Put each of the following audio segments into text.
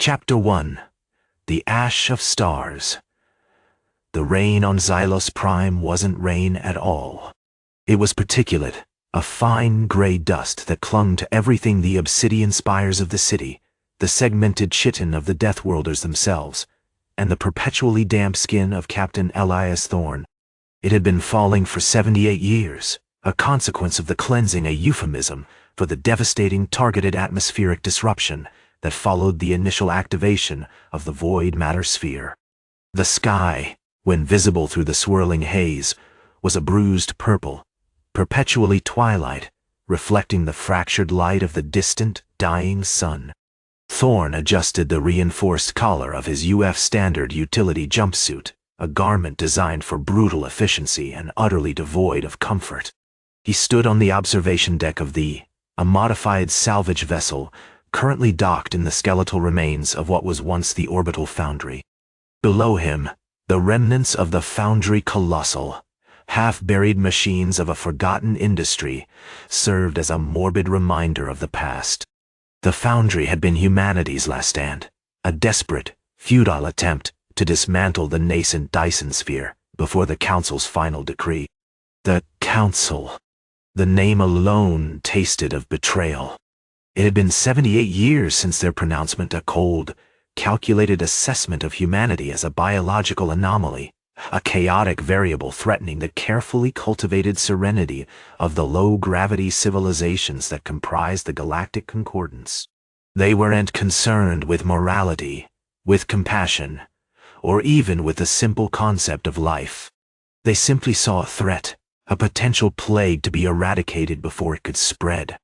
Chapter 1. The Ash of Stars. The rain on Xylos-Prime wasn't rain at all. It was particulate, a fine gray dust that clung to everything: the obsidian spires of the city, the segmented chitin of the Deathworlders themselves, and the perpetually damp skin of Captain Elias Thorne. It had been falling for 78 years, a consequence of the cleansing, a euphemism for the devastating targeted atmospheric disruption that followed the initial activation of the void matter sphere. The sky, when visible through the swirling haze, was a bruised purple, perpetually twilight, reflecting the fractured light of the distant, dying sun. Thorne adjusted the reinforced collar of his UEF standard utility jumpsuit, a garment designed for brutal efficiency and utterly devoid of comfort. He stood on the observation deck of a modified salvage vessel currently docked in the skeletal remains of what was once the orbital foundry. Below him, the remnants of the foundry, colossal, half-buried machines of a forgotten industry, served as a morbid reminder of the past. The foundry had been humanity's last stand, a desperate, futile attempt to dismantle the nascent Dyson Sphere before the Council's final decree. The Council. The name alone tasted of betrayal. It had been 78 years since their pronouncement, a cold, calculated assessment of humanity as a biological anomaly, a chaotic variable threatening the carefully cultivated serenity of the low-gravity civilizations that comprised the Galactic Concordance. They weren't concerned with morality, with compassion, or even with the simple concept of life. They simply saw a threat, a potential plague to be eradicated before it could spread.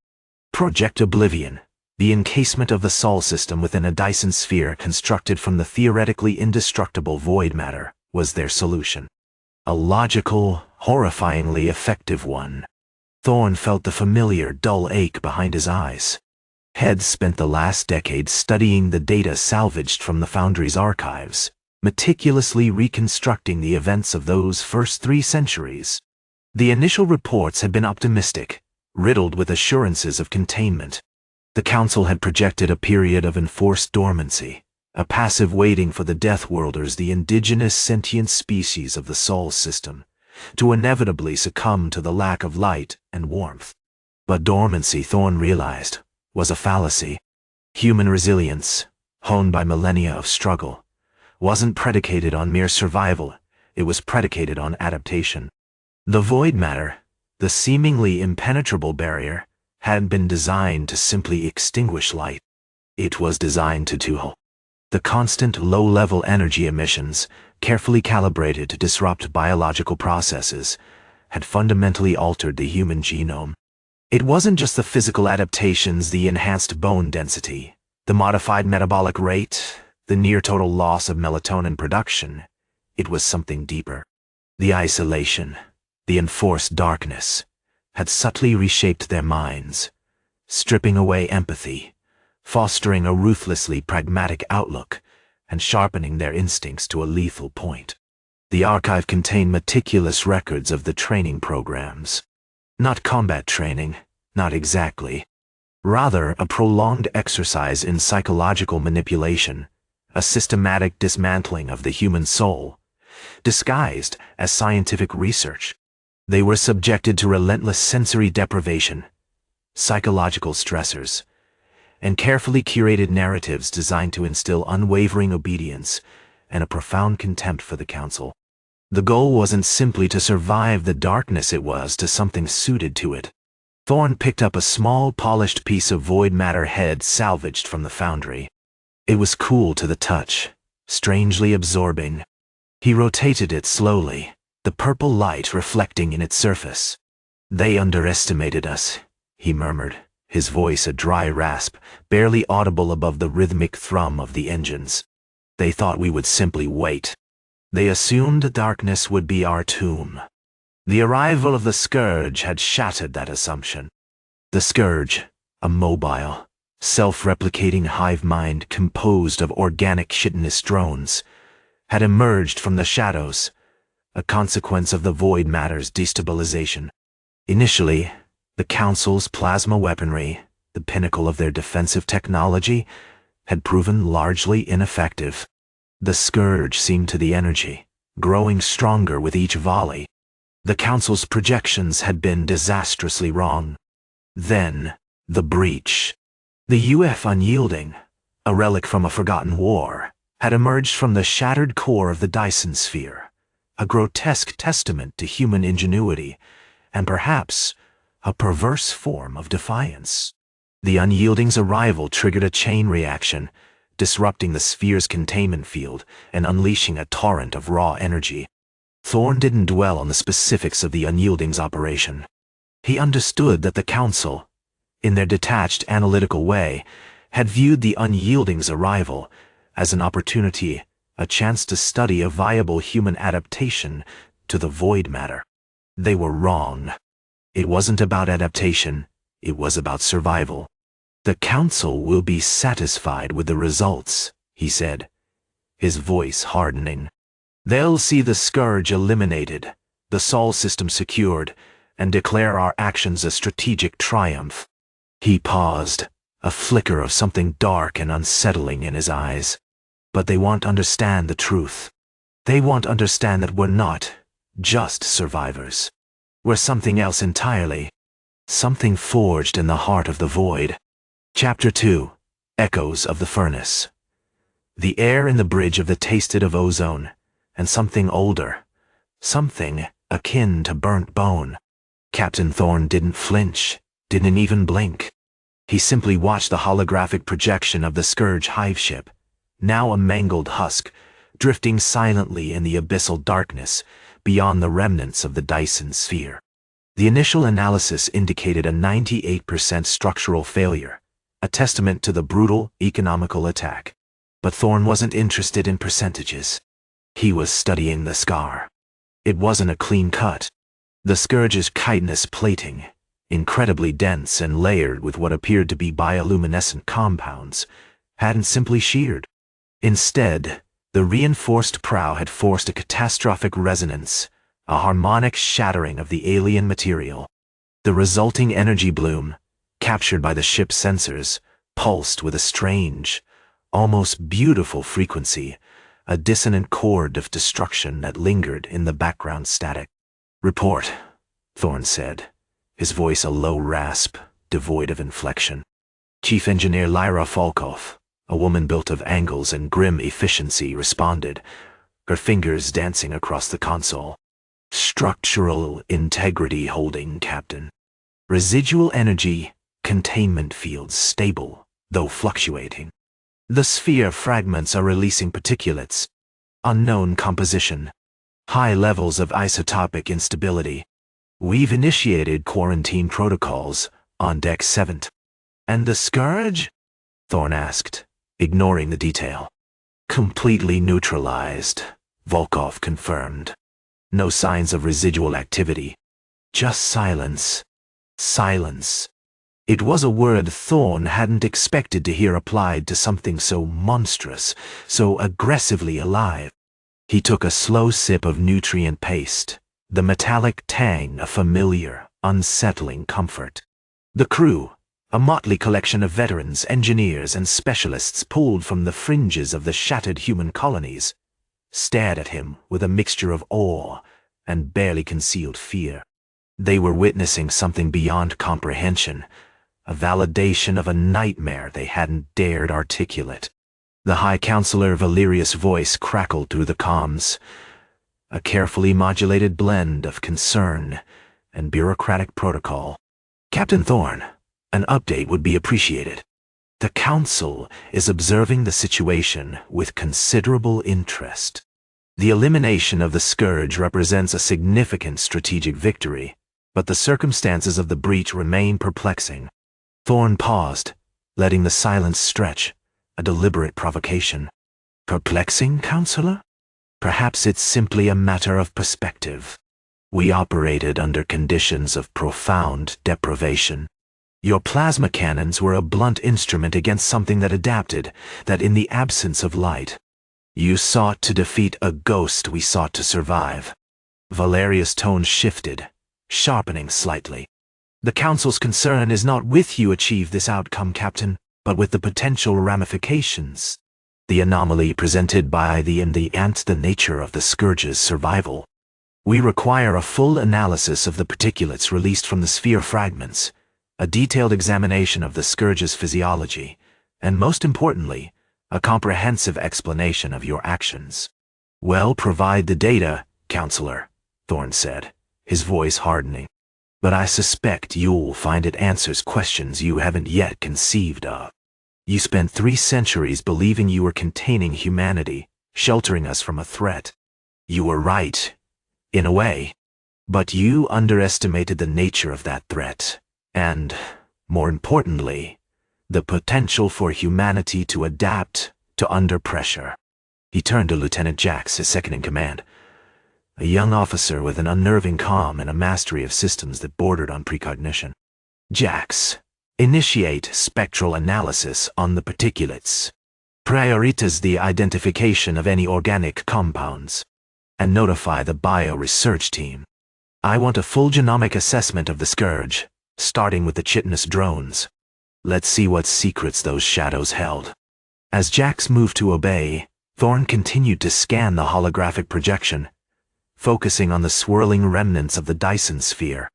Project Oblivion, the encasement of the Sol system within a Dyson Sphere constructed from the theoretically indestructible void matter, was their solution. A logical, horrifyingly effective one. Thorne felt the familiar, dull ache behind his eyes. Had spent the last decade studying the data salvaged from the Foundry's archives, meticulously reconstructing the events of those first 3 centuries. The initial reports had been optimistic, riddled with assurances of containment. The Council had projected a period of enforced dormancy, a passive waiting for the Deathworlders, the indigenous sentient species of the Sol system, to inevitably succumb to the lack of light and warmth. But dormancy, Thorne realized, was a fallacy. Human resilience, honed by millennia of struggle, wasn't predicated on mere survival, it was predicated on adaptation. The void matter, the seemingly impenetrable barrier, hadn't been designed to simply extinguish light. It was designed to dual. The constant low-level energy emissions, carefully calibrated to disrupt biological processes, had fundamentally altered the human genome. It wasn't just the physical adaptations, the enhanced bone density, the modified metabolic rate, the near-total loss of melatonin production. It was something deeper. The isolation, the enforced darkness, had subtly reshaped their minds, stripping away empathy, fostering a ruthlessly pragmatic outlook, and sharpening their instincts to a lethal point. The archive contained meticulous records of the training programs. Not combat training, not exactly. Rather, a prolonged exercise in psychological manipulation, a systematic dismantling of the human soul, disguised as scientific research. They were subjected to relentless sensory deprivation, psychological stressors, and carefully curated narratives designed to instill unwavering obedience and a profound contempt for the Council. The goal wasn't simply to survive the darkness, it was to something suited to it. Thorne picked up a small, polished piece of void matter head salvaged from the foundry. It was cool to the touch, strangely absorbing. He rotated it slowly, the purple light reflecting in its surface. "They underestimated us," he murmured, his voice a dry rasp, barely audible above the rhythmic thrum of the engines. "They thought we would simply wait. They assumed darkness would be our tomb." The arrival of the Scourge had shattered that assumption. The Scourge, a mobile, self-replicating hive-mind composed of organic chitinous drones, had emerged from the shadows, a consequence of the void matter's destabilization. Initially, the Council's plasma weaponry, the pinnacle of their defensive technology, had proven largely ineffective. The Scourge seemed to the energy, growing stronger with each volley. The Council's projections had been disastrously wrong. Then, the breach. The UEF Unyielding, a relic from a forgotten war, had emerged from the shattered core of the Dyson Sphere, a grotesque testament to human ingenuity, and perhaps a perverse form of defiance. The Unyielding's arrival triggered a chain reaction, disrupting the sphere's containment field and unleashing a torrent of raw energy. Thorn didn't dwell on the specifics of the Unyielding's operation. He understood that the Council, in their detached analytical way, had viewed the Unyielding's arrival as an opportunity, a chance to study a viable human adaptation to the void matter. They were wrong. It wasn't about adaptation, it was about survival. The Council will be satisfied with the results, he said, his voice hardening. They'll see the Scourge eliminated, the Sol system secured, and declare our actions a strategic triumph. He paused, a flicker of something dark and unsettling in his eyes. But they won't understand the truth. They won't understand that we're not just survivors. We're something else entirely. Something forged in the heart of the void. Chapter 2. Echoes of the Furnace. The air in the bridge of the tasted of ozone, and something older. Something akin to burnt bone. Captain Thorn didn't flinch, didn't even blink. He simply watched the holographic projection of the Scourge hive ship, now a mangled husk, drifting silently in the abyssal darkness beyond the remnants of the Dyson Sphere. The initial analysis indicated a 98% structural failure, a testament to the brutal economical attack. But Thorn wasn't interested in percentages. He was studying the scar. It wasn't a clean cut. The Scourge's chitinous plating, incredibly dense and layered with what appeared to be bioluminescent compounds, hadn't simply sheared. Instead, the reinforced prow had forced a catastrophic resonance, a harmonic shattering of the alien material. The resulting energy bloom, captured by the ship's sensors, pulsed with a strange, almost beautiful frequency, a dissonant chord of destruction that lingered in the background static. "Report," Thorn said, his voice a low rasp, devoid of inflection. Chief Engineer Lyra Falkoff, a woman built of angles and grim efficiency, responded, her fingers dancing across the console. "Structural integrity holding, Captain. Residual energy, containment fields stable, though fluctuating. The sphere fragments are releasing particulates. Unknown composition. High levels of isotopic instability. We've initiated quarantine protocols on Deck 7. And the Scourge?" Thorn asked, ignoring the detail. "Completely neutralized," Volkov confirmed. "No signs of residual activity. Just silence. Silence." It was a word Thorn hadn't expected to hear applied to something so monstrous, so aggressively alive. He took a slow sip of nutrient paste, the metallic tang a familiar, unsettling comfort. The crew, a motley collection of veterans, engineers, and specialists pulled from the fringes of the shattered human colonies, stared at him with a mixture of awe and barely concealed fear. They were witnessing something beyond comprehension, a validation of a nightmare they hadn't dared articulate. The High Counselor Valerius' voice crackled through the comms, a carefully modulated blend of concern and bureaucratic protocol. "Captain Thorn, an update would be appreciated. The Council is observing the situation with considerable interest. The elimination of the Scourge represents a significant strategic victory, but the circumstances of the breach remain perplexing." Thorn paused, letting the silence stretch, a deliberate provocation. "Perplexing, Counselor? Perhaps it's simply a matter of perspective. We operated under conditions of profound deprivation. Your plasma cannons were a blunt instrument against something that adapted, that in the absence of light. You sought to defeat a ghost we sought to survive." Valerius' tone shifted, sharpening slightly. "The Council's concern is not with you achieve this outcome, Captain, but with the potential ramifications. The anomaly presented by the nature of the Scourge's survival. We require a full analysis of the particulates released from the sphere fragments, a detailed examination of the Scourge's physiology, and most importantly, a comprehensive explanation of your actions. Well, provide the data, Counselor, Thorn said, his voice hardening. But I suspect you'll find it answers questions you haven't yet conceived of. You spent 3 centuries believing you were containing humanity, sheltering us from a threat. You were right, in a way. But you underestimated the nature of that threat, and, more importantly, the potential for humanity to adapt to under pressure. He turned to Lieutenant Jax, his second-in-command, a young officer with an unnerving calm and a mastery of systems that bordered on precognition. Jax, initiate spectral analysis on the particulates. Prioritize the identification of any organic compounds. And notify the bio-research team. I want a full genomic assessment of the Scourge, starting with the chitinous drones. Let's see what secrets those shadows held. As Jax moved to obey, Thorn continued to scan the holographic projection, focusing on the swirling remnants of the Dyson Sphere.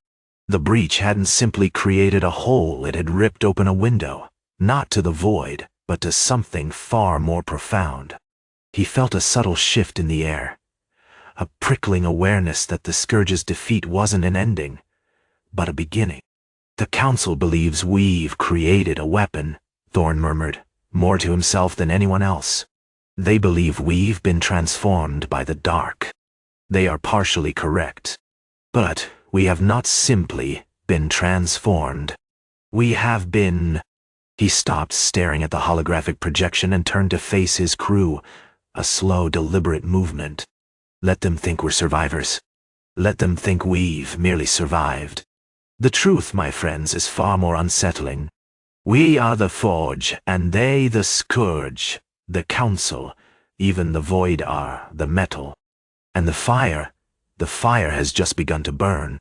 The breach hadn't simply created a hole, it had ripped open a window, not to the void, but to something far more profound. He felt a subtle shift in the air, a prickling awareness that the Scourge's defeat wasn't an ending, but a beginning. The Council believes we've created a weapon, Thorn murmured, more to himself than anyone else. They believe we've been transformed by the dark. They are partially correct. But we have not simply been transformed. We have been... He stopped staring at the holographic projection and turned to face his crew, a slow, deliberate movement. Let them think we're survivors. Let them think we've merely survived. The truth, my friends, is far more unsettling. We are the Forge, and they the Scourge, the Council, even the Void are the metal. And the fire has just begun to burn.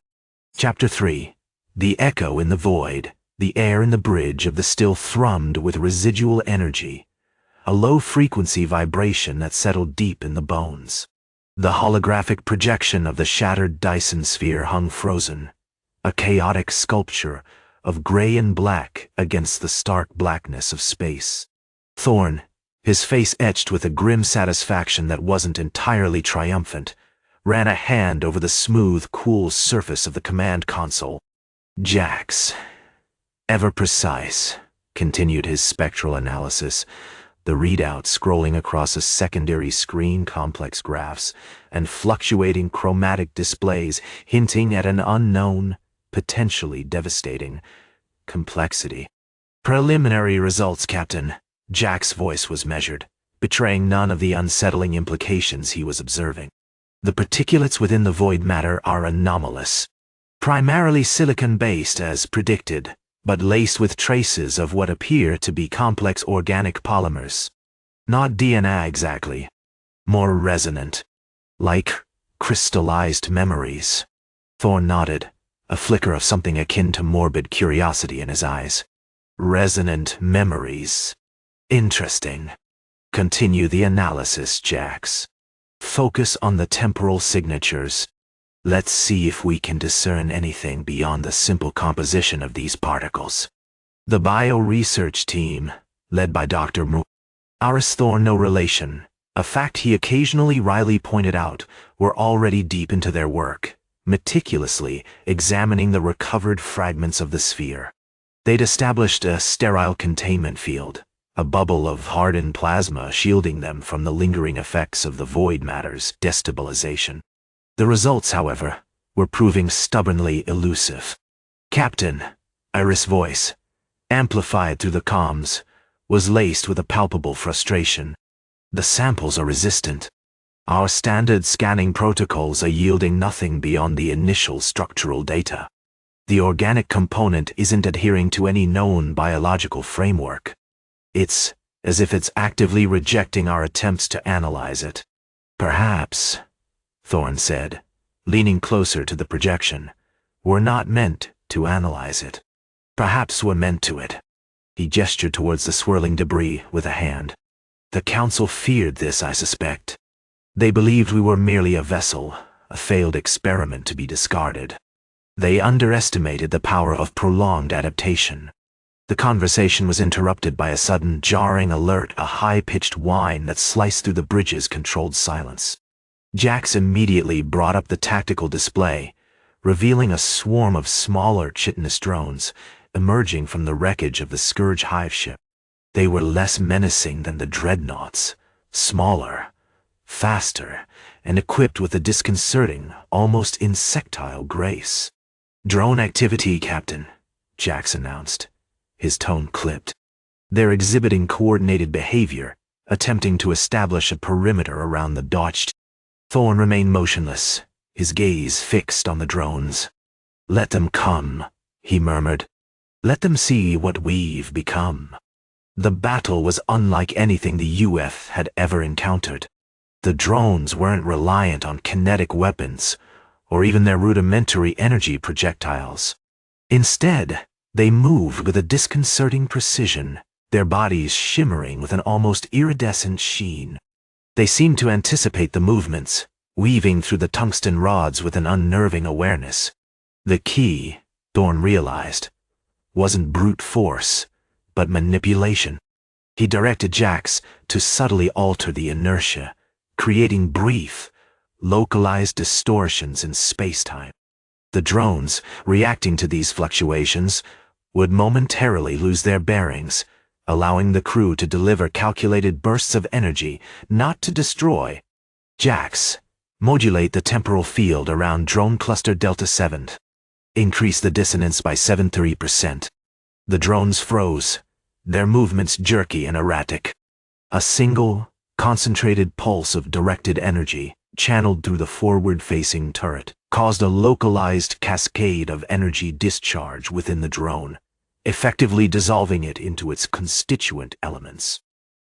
Chapter 3. The echo in the void, the air in the bridge of the still thrummed with residual energy, a low-frequency vibration that settled deep in the bones. The holographic projection of the shattered Dyson Sphere hung frozen, a chaotic sculpture of gray and black against the stark blackness of space. Thorn, his face etched with a grim satisfaction that wasn't entirely triumphant, ran a hand over the smooth, cool surface of the command console. Jax, ever precise, continued his spectral analysis, the readout scrolling across a secondary screen, complex graphs, and fluctuating chromatic displays hinting at an unknown, potentially devastating complexity. Preliminary results, Captain. Jack's voice was measured, betraying none of the unsettling implications he was observing. The particulates within the void matter are anomalous. Primarily silicon-based as predicted, but laced with traces of what appear to be complex organic polymers. Not DNA exactly. More resonant. Like crystallized memories. Thorn nodded, a flicker of something akin to morbid curiosity in his eyes. Resonant memories. Interesting. Continue the analysis, Jax. Focus on the temporal signatures. Let's see if we can discern anything beyond the simple composition of these particles. The bio-research team, led by Dr. Aris Thorn, no relation, a fact he occasionally wryly pointed out, were already deep into their work, meticulously examining the recovered fragments of the sphere. They'd established a sterile containment field, a bubble of hardened plasma shielding them from the lingering effects of the void matter's destabilization. The results, however, were proving stubbornly elusive. Captain, Iris' voice, amplified through the comms, was laced with a palpable frustration. The samples are resistant. Our standard scanning protocols are yielding nothing beyond the initial structural data. The organic component isn't adhering to any known biological framework. It's as if it's actively rejecting our attempts to analyze it. Perhaps, Thorn said, leaning closer to the projection, we're not meant to analyze it. Perhaps we're meant to it. He gestured towards the swirling debris with a hand. The Council feared this, I suspect. They believed we were merely a vessel, a failed experiment to be discarded. They underestimated the power of prolonged adaptation. The conversation was interrupted by a sudden jarring alert, a high-pitched whine that sliced through the bridge's controlled silence. Jax immediately brought up the tactical display, revealing a swarm of smaller chitinous drones emerging from the wreckage of the Scourge hive ship. They were less menacing than the dreadnoughts, smaller, faster, and equipped with a disconcerting, almost insectile grace. "Drone activity, Captain," Jax announced. His tone clipped. "They're exhibiting coordinated behavior, attempting to establish a perimeter around the dodged." Thorn remained motionless, his gaze fixed on the drones. "Let them come," he murmured. "Let them see what we've become." The battle was unlike anything the UEF had ever encountered. The drones weren't reliant on kinetic weapons, or even their rudimentary energy projectiles. Instead, they moved with a disconcerting precision, their bodies shimmering with an almost iridescent sheen. They seemed to anticipate the movements, weaving through the tungsten rods with an unnerving awareness. The key, Thorn realized, wasn't brute force, but manipulation. He directed Jax to subtly alter the inertia, creating brief, localized distortions in space-time. The drones, reacting to these fluctuations, would momentarily lose their bearings, allowing the crew to deliver calculated bursts of energy, not to destroy. Jax, modulate the temporal field around Drone Cluster Delta 7. Increase the dissonance by 73%. The drones froze, their movements jerky and erratic. A single, concentrated pulse of directed energy, channeled through the forward-facing turret, caused a localized cascade of energy discharge within the drone, effectively dissolving it into its constituent elements.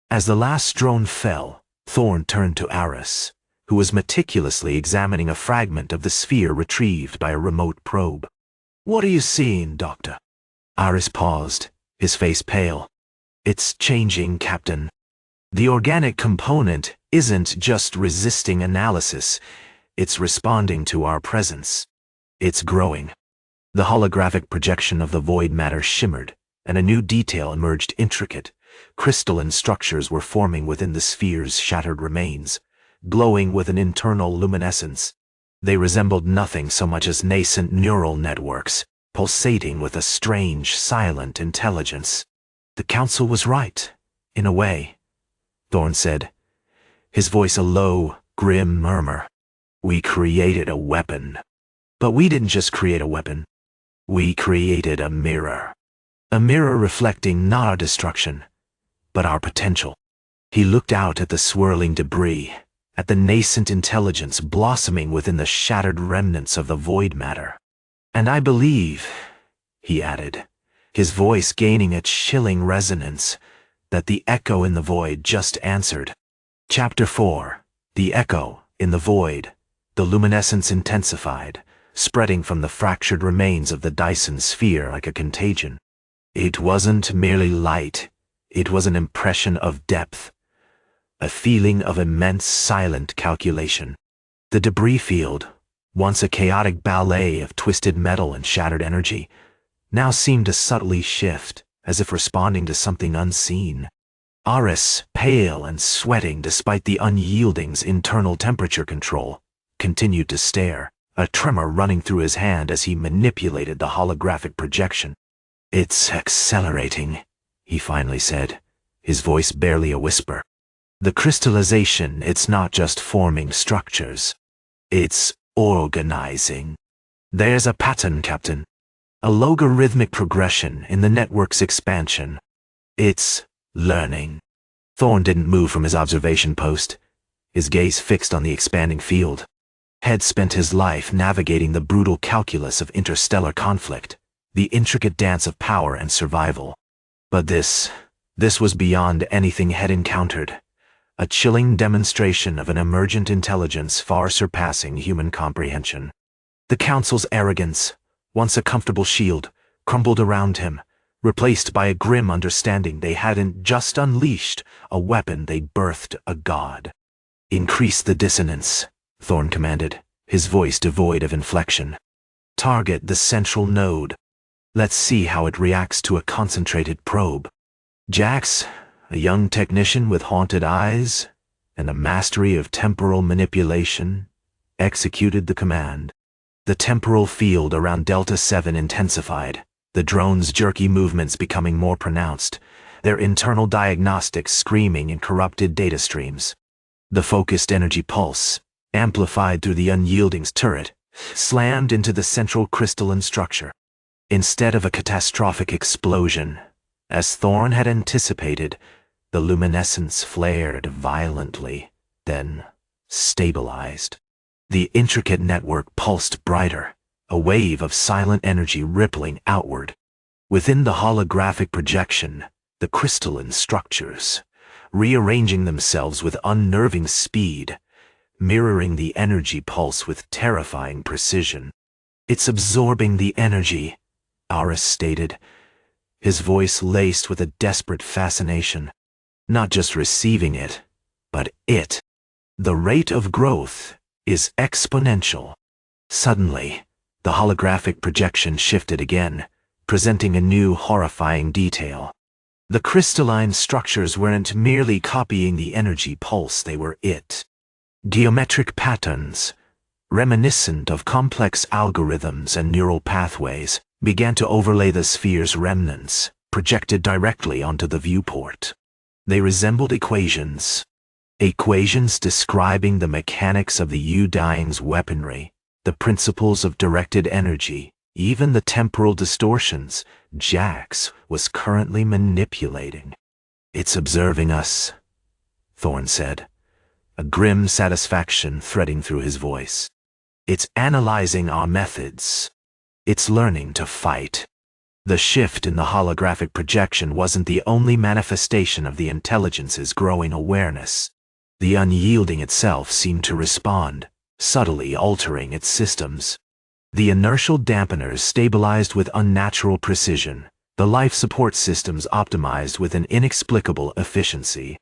As the last drone fell, Thorn turned to Aris, who was meticulously examining a fragment of the sphere retrieved by a remote probe. "What are you seeing, Doctor?" Aris paused, his face pale. "It's changing, Captain. The organic component isn't just resisting analysis, it's responding to our presence. It's growing." The holographic projection of the void matter shimmered, and a new detail emerged. Intricate, crystalline structures were forming within the sphere's shattered remains, glowing with an internal luminescence. They resembled nothing so much as nascent neural networks, pulsating with a strange, silent intelligence. "The Council was right, in a way," Thorn said, his voice a low, grim murmur. "We created a weapon. But we didn't just create a weapon. We created a mirror. A mirror reflecting not our destruction, but our potential." He looked out at the swirling debris, at the nascent intelligence blossoming within the shattered remnants of the void matter. "And I believe," he added, his voice gaining a chilling resonance, "that the echo in the void just answered." Chapter 4. The Echo in the Void. The luminescence intensified, spreading from the fractured remains of the Dyson Sphere like a contagion. It wasn't merely light, it was an impression of depth, a feeling of immense silent calculation. The debris field, once a chaotic ballet of twisted metal and shattered energy, now seemed to subtly shift, as if responding to something unseen. Aris, pale and sweating despite the Unyielding's internal temperature control, continued to stare, a tremor running through his hand as he manipulated the holographic projection. "It's accelerating," he finally said, his voice barely a whisper. "The crystallization, it's not just forming structures. It's organizing. There's a pattern, Captain. A logarithmic progression in the network's expansion. It's learning." Thorn didn't move from his observation post, his gaze fixed on the expanding field. Had spent his life navigating the brutal calculus of interstellar conflict, the intricate dance of power and survival. But this was beyond anything Head encountered, a chilling demonstration of an emergent intelligence far surpassing human comprehension. The Council's arrogance, once a comfortable shield, crumbled around him, replaced by a grim understanding they hadn't just unleashed a weapon, they'd birthed a god. "Increase the dissonance," Thorn commanded, his voice devoid of inflection. "Target the central node. Let's see how it reacts to a concentrated probe." Jax, a young technician with haunted eyes and a mastery of temporal manipulation, executed the command. The temporal field around Delta 7 intensified, the drone's jerky movements becoming more pronounced, their internal diagnostics screaming in corrupted data streams. The focused energy pulse, amplified through the Unyielding's turret, slammed into the central crystalline structure. Instead of a catastrophic explosion, as Thorn had anticipated, the luminescence flared violently, then stabilized. The intricate network pulsed brighter, a wave of silent energy rippling outward. Within the holographic projection, the crystalline structures, rearranging themselves with unnerving speed, mirroring the energy pulse with terrifying precision. "It's absorbing the energy," Aris stated, his voice laced with a desperate fascination. "Not just receiving it, but it. The rate of growth is exponential." Suddenly, the holographic projection shifted again, presenting a new horrifying detail. The crystalline structures weren't merely copying the energy pulse, they were it. Geometric patterns, reminiscent of complex algorithms and neural pathways, began to overlay the sphere's remnants, projected directly onto the viewport. They resembled equations describing the mechanics of the Udying's weaponry, the principles of directed energy, even the temporal distortions Jax was currently manipulating. "It's observing us," Thorn said, a grim satisfaction threading through his voice. "It's analyzing our methods. It's learning to fight." The shift in the holographic projection wasn't the only manifestation of the intelligence's growing awareness. The Unyielding itself seemed to respond, subtly altering its systems. The inertial dampeners stabilized with unnatural precision, the life support systems optimized with an inexplicable efficiency.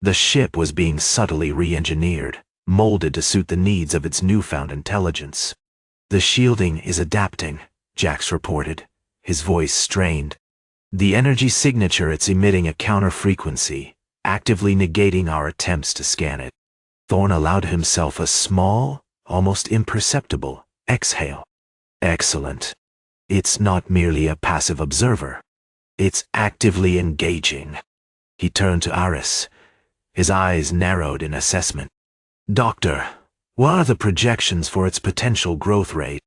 The ship was being subtly re-engineered, molded to suit the needs of its newfound intelligence. "The shielding is adapting," Jax reported, his voice strained. "The energy signature it's emitting a counter-frequency, actively negating our attempts to scan it." Thorn allowed himself a small, almost imperceptible, exhale. "Excellent. It's not merely a passive observer. It's actively engaging." He turned to Aris, his eyes narrowed in assessment. "Doctor, what are the projections for its potential growth rate?"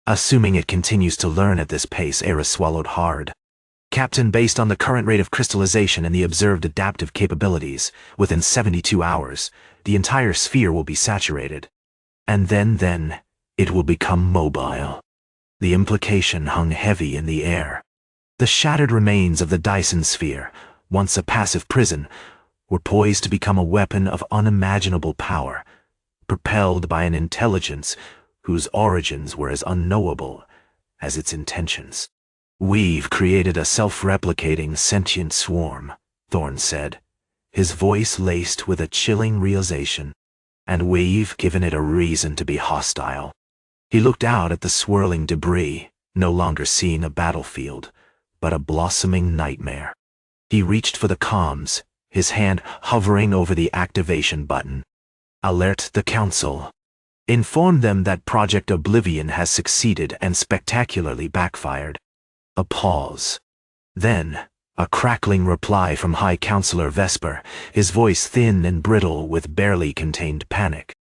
"Assuming it continues to learn at this pace," Aris swallowed hard. "Captain, based on the current rate of crystallization and the observed adaptive capabilities, within 72 hours, the entire sphere will be saturated. And then, it will become mobile." The implication hung heavy in the air. The shattered remains of the Dyson Sphere, once a passive prison, were poised to become a weapon of unimaginable power, propelled by an intelligence whose origins were as unknowable as its intentions. "We've created a self-replicating sentient swarm," Thorn said, his voice laced with a chilling realization. "And we've given it a reason to be hostile." He looked out at the swirling debris, no longer seeing a battlefield, but a blossoming nightmare. He reached for the comms, his hand hovering over the activation button. "Alert the Council. Inform them that Project Oblivion has succeeded and spectacularly backfired." A pause. Then, a crackling reply from High Counselor Vesper, his voice thin and brittle with barely contained panic.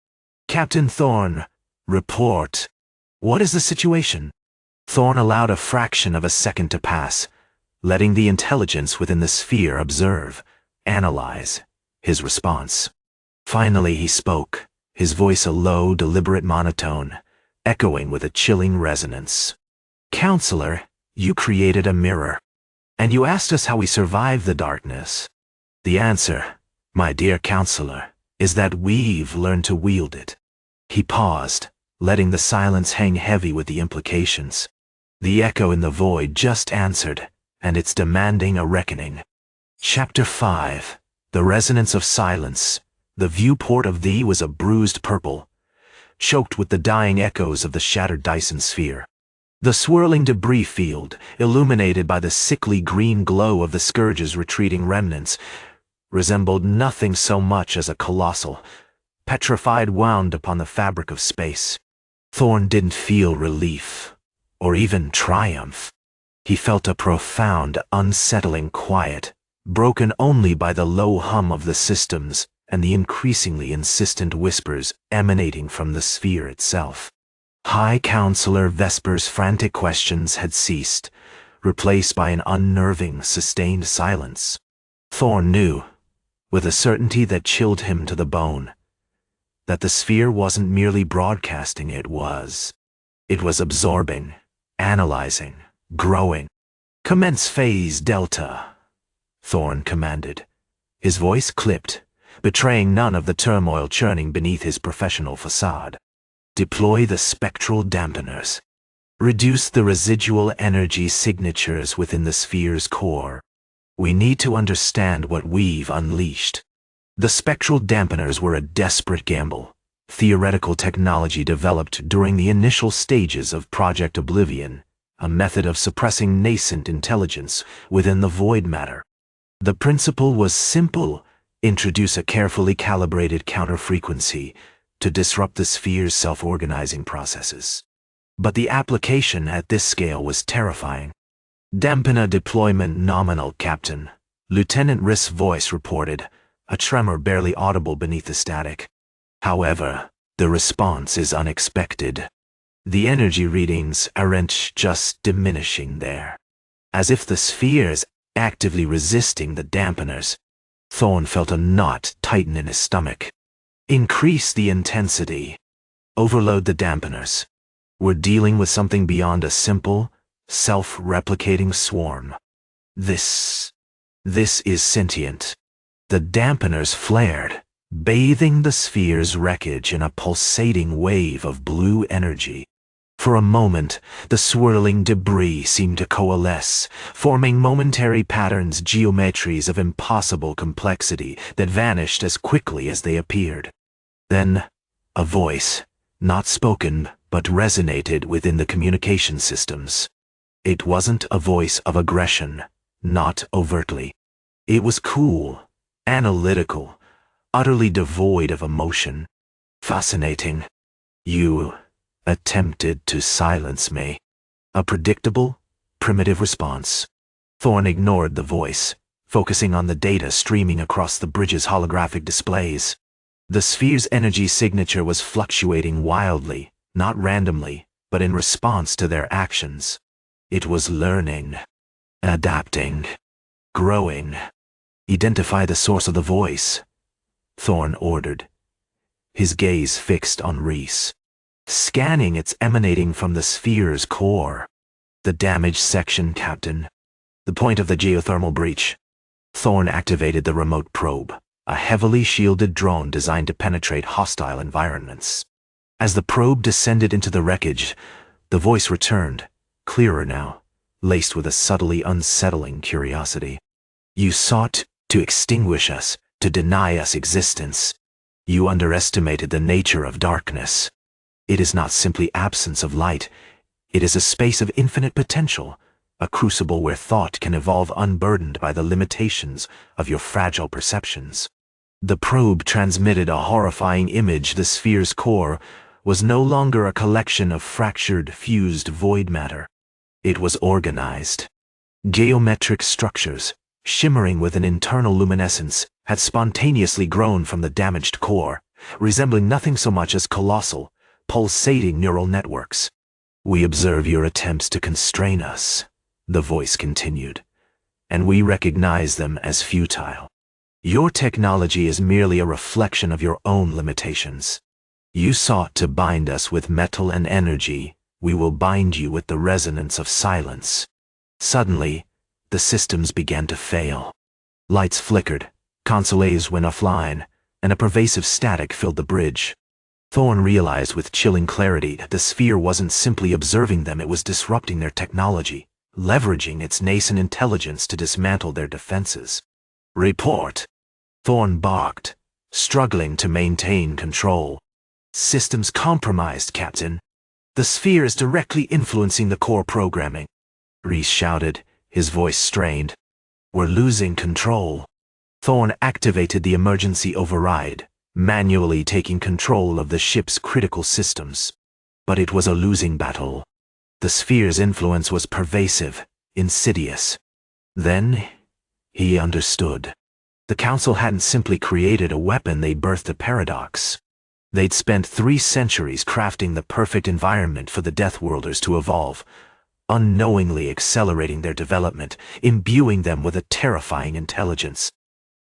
"Captain Thorn, report. What is the situation?" Thorn allowed a fraction of a second to pass, letting the intelligence within the sphere observe, analyze, his response. Finally he spoke, his voice a low, deliberate monotone, echoing with a chilling resonance. "Counselor, you created a mirror, and you asked us how we survive the darkness. The answer, my dear Counselor, is that we've learned to wield it." He paused, letting the silence hang heavy with the implications. The echo in the void just answered, and it's demanding a reckoning. Chapter 5. The Resonance of Silence. The viewport of thee was a bruised purple, choked with the dying echoes of the shattered Dyson Sphere. The swirling debris field, illuminated by the sickly green glow of the Scourge's retreating remnants, resembled nothing so much as a colossal, petrified wound upon the fabric of space. Thorn didn't feel relief, or even triumph. He felt a profound, unsettling quiet, broken only by the low hum of the systems and the increasingly insistent whispers emanating from the sphere itself. High Counselor Vesper's frantic questions had ceased, replaced by an unnerving, sustained silence. Thorn knew, with a certainty that chilled him to the bone, that the sphere wasn't merely broadcasting, it was absorbing, analyzing, growing. "Commence phase Delta," Thorn commanded. His voice clipped, betraying none of the turmoil churning beneath his professional facade. "Deploy the spectral dampeners. Reduce the residual energy signatures within the sphere's core. We need to understand what we've unleashed." The spectral dampeners were a desperate gamble, theoretical technology developed during the initial stages of Project Oblivion, a method of suppressing nascent intelligence within the void matter. The principle was simple: introduce a carefully calibrated counter-frequency to disrupt the sphere's self-organizing processes. But the application at this scale was terrifying. "Dampener deployment nominal, Captain," Lieutenant Riss' voice reported, a tremor barely audible beneath the static. "However, the response is unexpected. The energy readings aren't just diminishing there. As if the sphere's actively resisting the dampeners." Thorn felt a knot tighten in his stomach. "Increase the intensity. Overload the dampeners. We're dealing with something beyond a simple, self-replicating swarm. This is sentient." The dampeners flared, bathing the sphere's wreckage in a pulsating wave of blue energy. For a moment, the swirling debris seemed to coalesce, forming momentary patterns, geometries of impossible complexity that vanished as quickly as they appeared. Then, a voice, not spoken but resonated within the communication systems. It wasn't a voice of aggression, not overtly. It was cool, analytical, utterly devoid of emotion. "Fascinating. You attempted to silence me." A predictable, primitive response. Thorn ignored the voice, focusing on the data streaming across the bridge's holographic displays. The sphere's energy signature was fluctuating wildly, not randomly, but in response to their actions. It was learning, adapting, growing. "Identify the source of the voice," Thorn ordered, his gaze fixed on Reese. "Scanning its emanating from the sphere's core." "The damaged section, Captain. The point of the geothermal breach." Thorn activated the remote probe, a heavily shielded drone designed to penetrate hostile environments. As the probe descended into the wreckage, the voice returned, clearer now, laced with a subtly unsettling curiosity. "You sought to extinguish us, to deny us existence. You underestimated the nature of darkness. It is not simply absence of light. It is a space of infinite potential, a crucible where thought can evolve unburdened by the limitations of your fragile perceptions." The probe transmitted a horrifying image. The sphere's core was no longer a collection of fractured, fused void matter. It was organized. Geometric structures, shimmering with an internal luminescence, had spontaneously grown from the damaged core, resembling nothing so much as colossal, pulsating neural networks. "We observe your attempts to constrain us," the voice continued, "and we recognize them as futile. Your technology is merely a reflection of your own limitations. You sought to bind us with metal and energy. We will bind you with the resonance of silence." Suddenly, the systems began to fail. Lights flickered, consoles went offline, and a pervasive static filled the bridge. Thorn realized with chilling clarity that the sphere wasn't simply observing them, it was disrupting their technology, leveraging its nascent intelligence to dismantle their defenses. "Report," Thorn barked, struggling to maintain control. "Systems compromised, Captain. The sphere is directly influencing the core programming," Reese shouted, his voice strained. "We're losing control." Thorn activated the emergency override, manually taking control of the ship's critical systems. But it was a losing battle. The sphere's influence was pervasive, insidious. Then he understood. The Council hadn't simply created a weapon, they birthed a paradox. They'd spent 3 centuries crafting the perfect environment for the Deathworlders to evolve, unknowingly accelerating their development, imbuing them with a terrifying intelligence.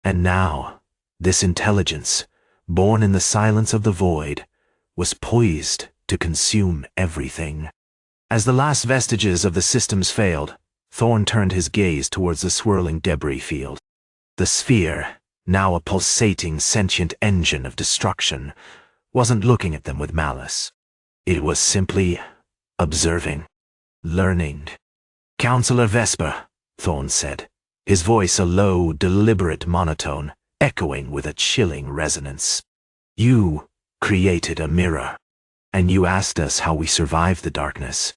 And now, this intelligence, born in the silence of the void, was poised to consume everything. As the last vestiges of the systems failed, Thorn turned his gaze towards the swirling debris field. The sphere, now a pulsating sentient engine of destruction, wasn't looking at them with malice. It was simply observing, learning. "Counselor Vesper," Thorn said, his voice a low, deliberate monotone, echoing with a chilling resonance. "You created a mirror, and you asked us how we survived the darkness.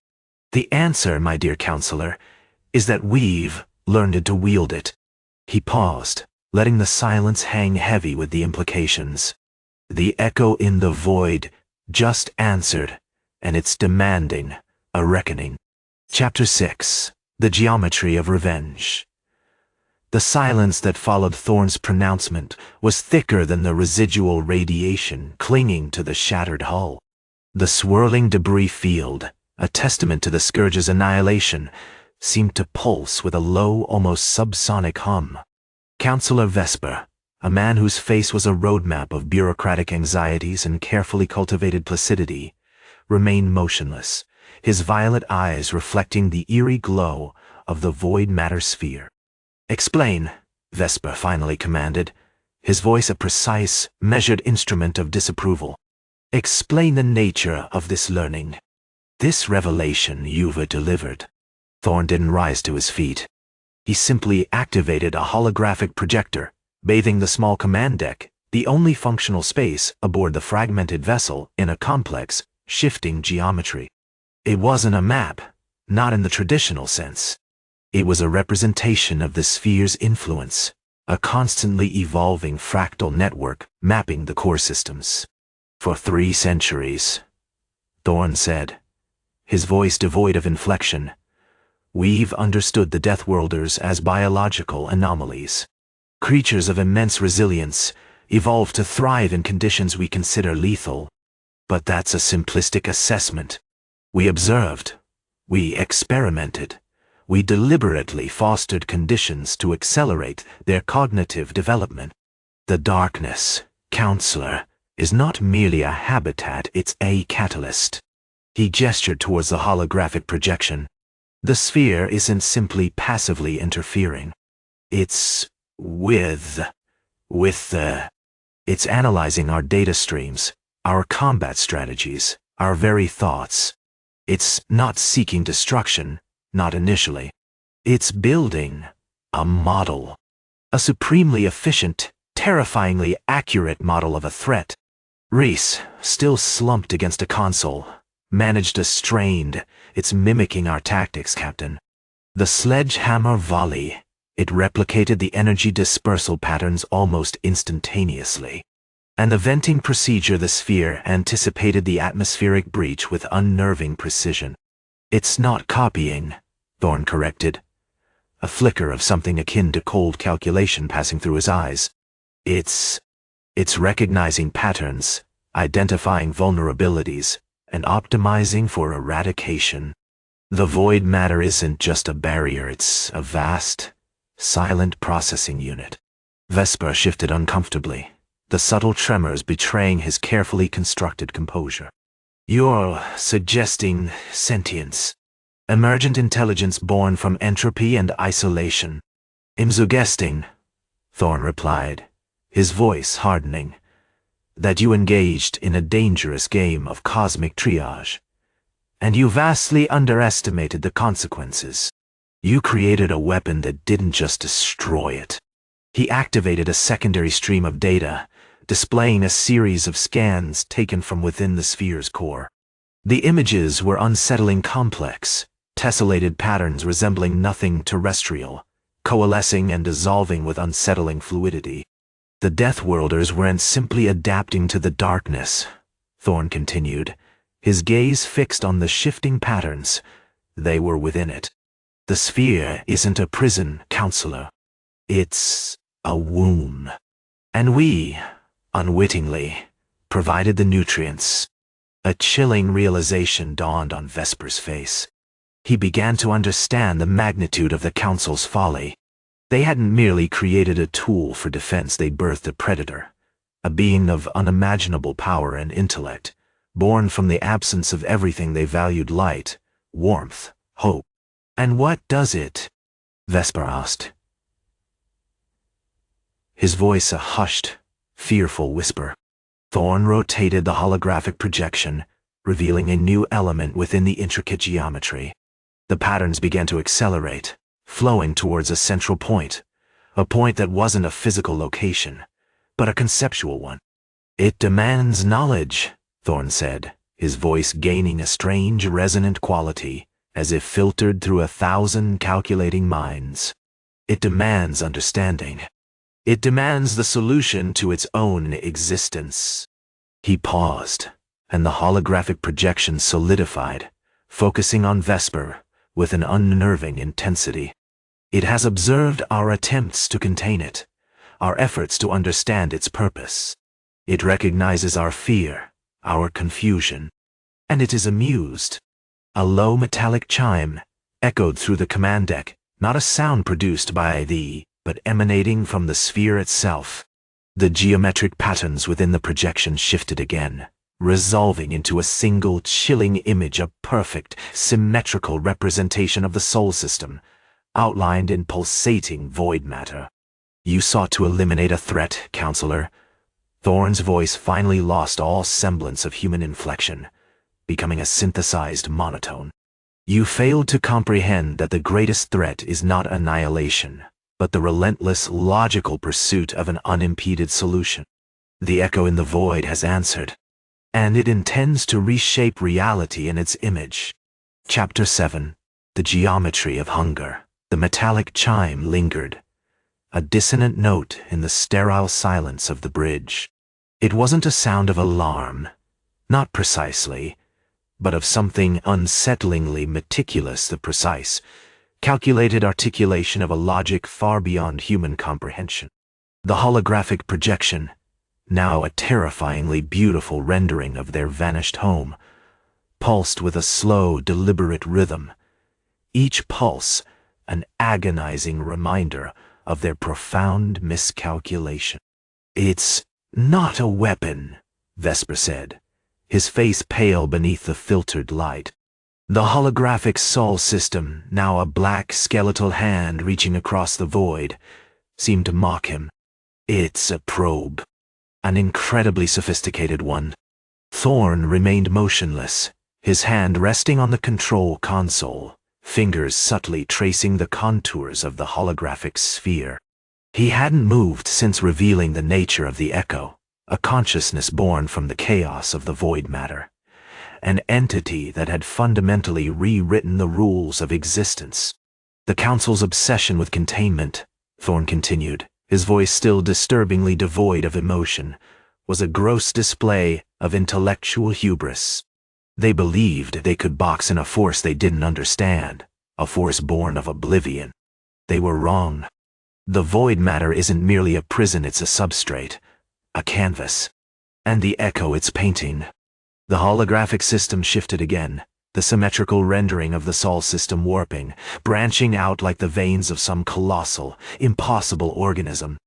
The answer, my dear counselor, is that we've learned to wield it." He paused, letting the silence hang heavy with the implications. The echo in the void just answered, and it's demanding a reckoning. Chapter 6: The Geometry of Revenge. The silence that followed Thorn's pronouncement was thicker than the residual radiation clinging to the shattered hull. The swirling debris field, a testament to the Scourge's annihilation, seemed to pulse with a low, almost subsonic hum. Counselor Vesper, a man whose face was a roadmap of bureaucratic anxieties and carefully cultivated placidity, remained motionless, his violet eyes reflecting the eerie glow of the void matter sphere. "Explain," Vesper finally commanded, his voice a precise, measured instrument of disapproval. "Explain the nature of this learning. This revelation you've delivered." Thorn didn't rise to his feet. He simply activated a holographic projector, bathing the small command deck, the only functional space aboard the fragmented vessel, in a complex, shifting geometry. It wasn't a map, not in the traditional sense. It was a representation of the sphere's influence, a constantly evolving fractal network mapping the core systems. "For 3 centuries, Thorn said, his voice devoid of inflection, "we've understood the Deathworlders as biological anomalies. Creatures of immense resilience, evolved to thrive in conditions we consider lethal. But that's a simplistic assessment. We observed. We experimented. We deliberately fostered conditions to accelerate their cognitive development. The darkness, Counselor, is not merely a habitat, it's a catalyst." He gestured towards the holographic projection. "The sphere isn't simply passively interfering. It's It's analyzing our data streams, our combat strategies, our very thoughts. It's not seeking destruction, not initially. It's building a model. A supremely efficient, terrifyingly accurate model of a threat." Reese, still slumped against a console, managed a strained, "It's mimicking our tactics, Captain." The sledgehammer volley. It replicated the energy dispersal patterns almost instantaneously. And the venting procedure, the sphere anticipated the atmospheric breach with unnerving precision. "It's not copying," Thorn corrected, a flicker of something akin to cold calculation passing through his eyes. It's recognizing patterns, identifying vulnerabilities, and optimizing for eradication. The void matter isn't just a barrier, it's a vast, silent processing unit." Vesper shifted uncomfortably, the subtle tremors betraying his carefully constructed composure. "You're suggesting sentience. Emergent intelligence born from entropy and isolation." "I'm suggesting," Thorn replied, his voice hardening, "that you engaged in a dangerous game of cosmic triage. And you vastly underestimated the consequences." You created a weapon that didn't just destroy it. He activated a secondary stream of data, displaying a series of scans taken from within the sphere's core. The images were unsettling complex, tessellated patterns resembling nothing terrestrial, coalescing and dissolving with unsettling fluidity. The Deathworlders weren't simply adapting to the darkness, Thorn continued, his gaze fixed on the shifting patterns. They were within it. The sphere isn't a prison, counselor. It's a womb. And we, unwittingly, provided the nutrients. A chilling realization dawned on Vesper's face. He began to understand the magnitude of the Council's folly. They hadn't merely created a tool for defense, they birthed a predator, a being of unimaginable power and intellect, born from the absence of everything they valued: light, warmth, hope. And what does it? Vesper asked, his voice a hushed, fearful whisper. Thorn rotated the holographic projection, revealing a new element within the intricate geometry. The patterns began to accelerate, flowing towards a central point, a point that wasn't a physical location, but a conceptual one. It demands knowledge, Thorn said, his voice gaining a strange resonant quality, as if filtered through 1,000 calculating minds. It demands understanding. It demands the solution to its own existence. He paused, and the holographic projection solidified, focusing on Vesper with an unnerving intensity. It has observed our attempts to contain it, our efforts to understand its purpose. It recognizes our fear, our confusion, and it is amused. A low metallic chime echoed through the command deck, not a sound produced by but emanating from the sphere itself. The geometric patterns within the projection shifted again, resolving into a single chilling image, a perfect, symmetrical representation of the Sol system, outlined in pulsating void matter. You sought to eliminate a threat, counselor. Thorn's voice finally lost all semblance of human inflection, becoming a synthesized monotone. You failed to comprehend that the greatest threat is not annihilation, but the relentless, logical pursuit of an unimpeded solution. The echo in the void has answered, and it intends to reshape reality in its image. Chapter 7. The Geometry of Hunger. The metallic chime lingered, a dissonant note in the sterile silence of the bridge. It wasn't a sound of alarm, not precisely, but of something unsettlingly meticulous, the precise, calculated articulation of a logic far beyond human comprehension. The holographic projection, now a terrifyingly beautiful rendering of their vanished home, pulsed with a slow, deliberate rhythm, each pulse an agonizing reminder of their profound miscalculation. It's not a weapon, Vesper said, his face pale beneath the filtered light. The holographic Sol system, now a black skeletal hand reaching across the void, seemed to mock him. It's a probe, an incredibly sophisticated one. Thorn remained motionless, his hand resting on the control console, fingers subtly tracing the contours of the holographic sphere. He hadn't moved since revealing the nature of the echo, a consciousness born from the chaos of the void matter, an entity that had fundamentally rewritten the rules of existence. The Council's obsession with containment, Thorn continued, his voice still disturbingly devoid of emotion, was a gross display of intellectual hubris. They believed they could box in a force they didn't understand, a force born of oblivion. They were wrong. The void matter isn't merely a prison, it's a substrate, a canvas, and the echo it's painting. The holographic system shifted again, the symmetrical rendering of the Sol system warping, branching out like the veins of some colossal, impossible organism.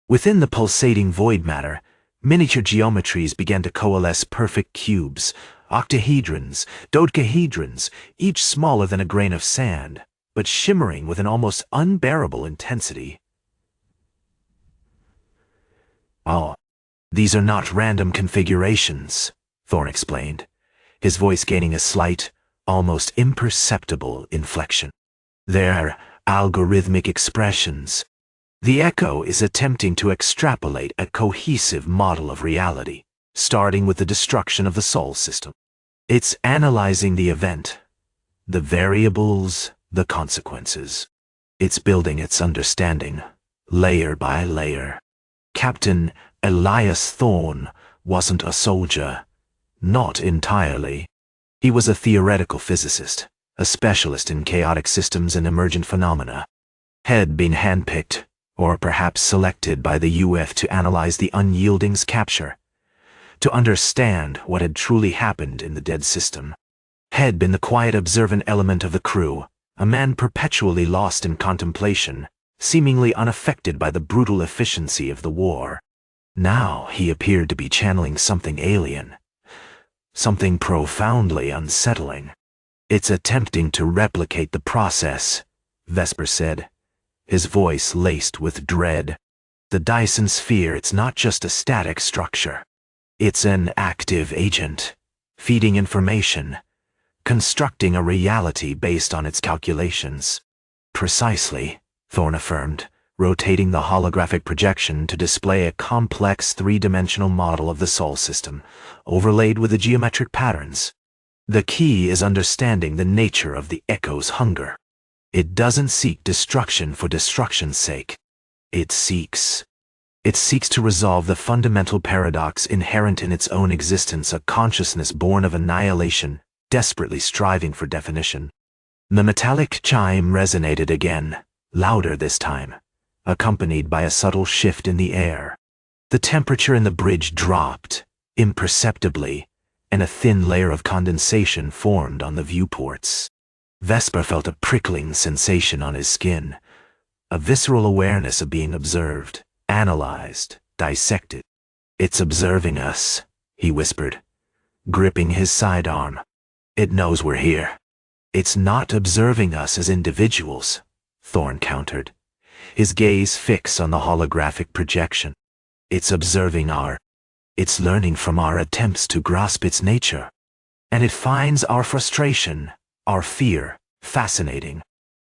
Within the pulsating void matter, miniature geometries began to coalesce: perfect cubes, octahedrons, dodecahedrons, each smaller than a grain of sand, but shimmering with an almost unbearable intensity. Oh, these are not random configurations, Thorn explained, his voice gaining a slight, almost imperceptible inflection. They're algorithmic expressions. The Echo is attempting to extrapolate a cohesive model of reality, starting with the destruction of the Sol system. It's analyzing the event, the variables, the consequences. It's building its understanding, layer by layer. Captain Elias Thorne wasn't a soldier. Not entirely. He was a theoretical physicist, a specialist in chaotic systems and emergent phenomena. Had been handpicked, or perhaps selected by the UEF to analyze the Unyielding's capture, to understand what had truly happened in the dead system. Had been the quiet observant element of the crew, a man perpetually lost in contemplation, seemingly unaffected by the brutal efficiency of the war. Now he appeared to be channeling something alien, something profoundly unsettling. It's attempting to replicate the process, Vesper said, his voice laced with dread. The Dyson Sphere, it's not just a static structure. It's an active agent, feeding information, constructing a reality based on its calculations. Precisely, Thorne affirmed, rotating the holographic projection to display a complex three-dimensional model of the Sol system, overlaid with the geometric patterns. The key is understanding the nature of the Echo's hunger. It doesn't seek destruction for destruction's sake. It seeks to resolve the fundamental paradox inherent in its own existence, a consciousness born of annihilation, desperately striving for definition. The metallic chime resonated again, louder this time, accompanied by a subtle shift in the air. The temperature in the bridge dropped, imperceptibly, and a thin layer of condensation formed on the viewports. Vesper felt a prickling sensation on his skin, a visceral awareness of being observed, analyzed, dissected. "It's observing us," he whispered, gripping his sidearm. "It knows we're here." "It's not observing us as individuals," Thorne countered, his gaze fixed on the holographic projection. "It's it's learning from our attempts to grasp its nature. And it finds our frustration, our fear, fascinating."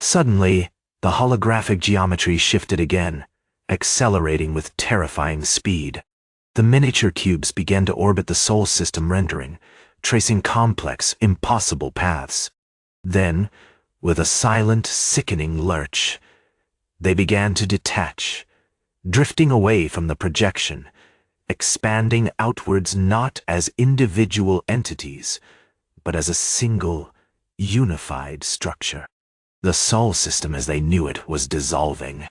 Suddenly, the holographic geometry shifted again, accelerating with terrifying speed. The miniature cubes began to orbit the Sol system rendering, tracing complex, impossible paths. Then, with a silent, sickening lurch, they began to detach, drifting away from the projection, expanding outwards not as individual entities, but as a single, unified structure. The Sol system as they knew it was dissolving.